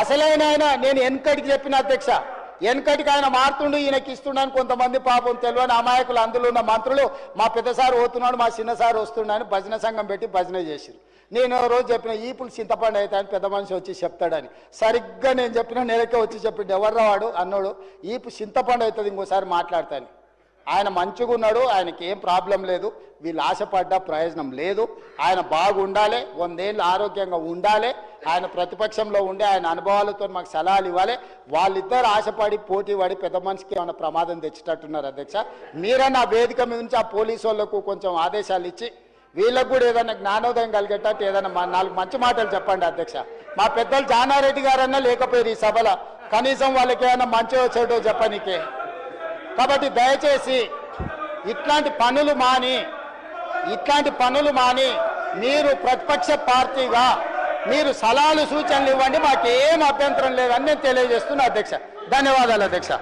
S1: అసలైన ఆయన నేను వెనకటికి చెప్పిన అధ్యక్ష, వెనకటికి ఆయన మారుతుండు, ఈయనకి ఇస్తున్నాను. కొంతమంది పాపం తెలియని అమాయకులు అందులో ఉన్న మంత్రులు మా పెద్దసారి పోతున్నాడు, మా చిన్నసారి వస్తున్నాడు, భజన సంఘం పెట్టి భజన చేసిరు. నేను రోజు చెప్పిన ఈపులు చింతపండు అవుతాయని పెద్ద మనిషి వచ్చి చెప్తాడని. సరిగ్గా నేను చెప్పిన నెలకే వచ్చి చెప్పిండు, ఎవర్రా వాడు అన్నాడు, ఈపు చింతపండు అవుతుంది ఇంకోసారి మాట్లాడతాను. ఆయన మంచిగా ఉన్నాడు, ఆయనకి ఏం ప్రాబ్లం లేదు, వీళ్ళు ఆశపడ్డ ప్రయోజనం లేదు. ఆయన బాగుండాలి, 100 ఏళ్ళు ఆరోగ్యంగా ఉండాలి, ఆయన ప్రతిపక్షంలో ఉండే ఆయన అనుభవాలతో మాకు సలహాలు ఇవ్వాలి. వాళ్ళిద్దరు ఆశపడి పోటీ పడి పెద్ద మనిషికి ఏమైనా ప్రమాదం తెచ్చేటట్టున్నారు అధ్యక్ష. మీరన్నా వేదిక మీద నుంచి ఆ పోలీసు వాళ్ళకు కొంచెం ఆదేశాలు ఇచ్చి వీళ్ళకు కూడా ఏదైనా జ్ఞానోదయం కలిగేటట్టు ఏదైనా 4 మంచి మాటలు చెప్పండి అధ్యక్ష. మా పెద్దలు జానారెడ్డి గారన్నా లేకపోయారు ఈ సభలో, కనీసం వాళ్ళకి ఏమైనా మంచి వచ్చేటో చెప్పనీకే. కాబట్టి దయచేసి ఇట్లాంటి పనులు మాని మీరు ప్రతిపక్ష పార్టీగా మీరు సలహాలు సూచనలు ఇవ్వండి, మాకేం అభ్యంతరం లేదని నేను తెలియజేస్తున్నా అధ్యక్ష. ధన్యవాదాలు అధ్యక్ష.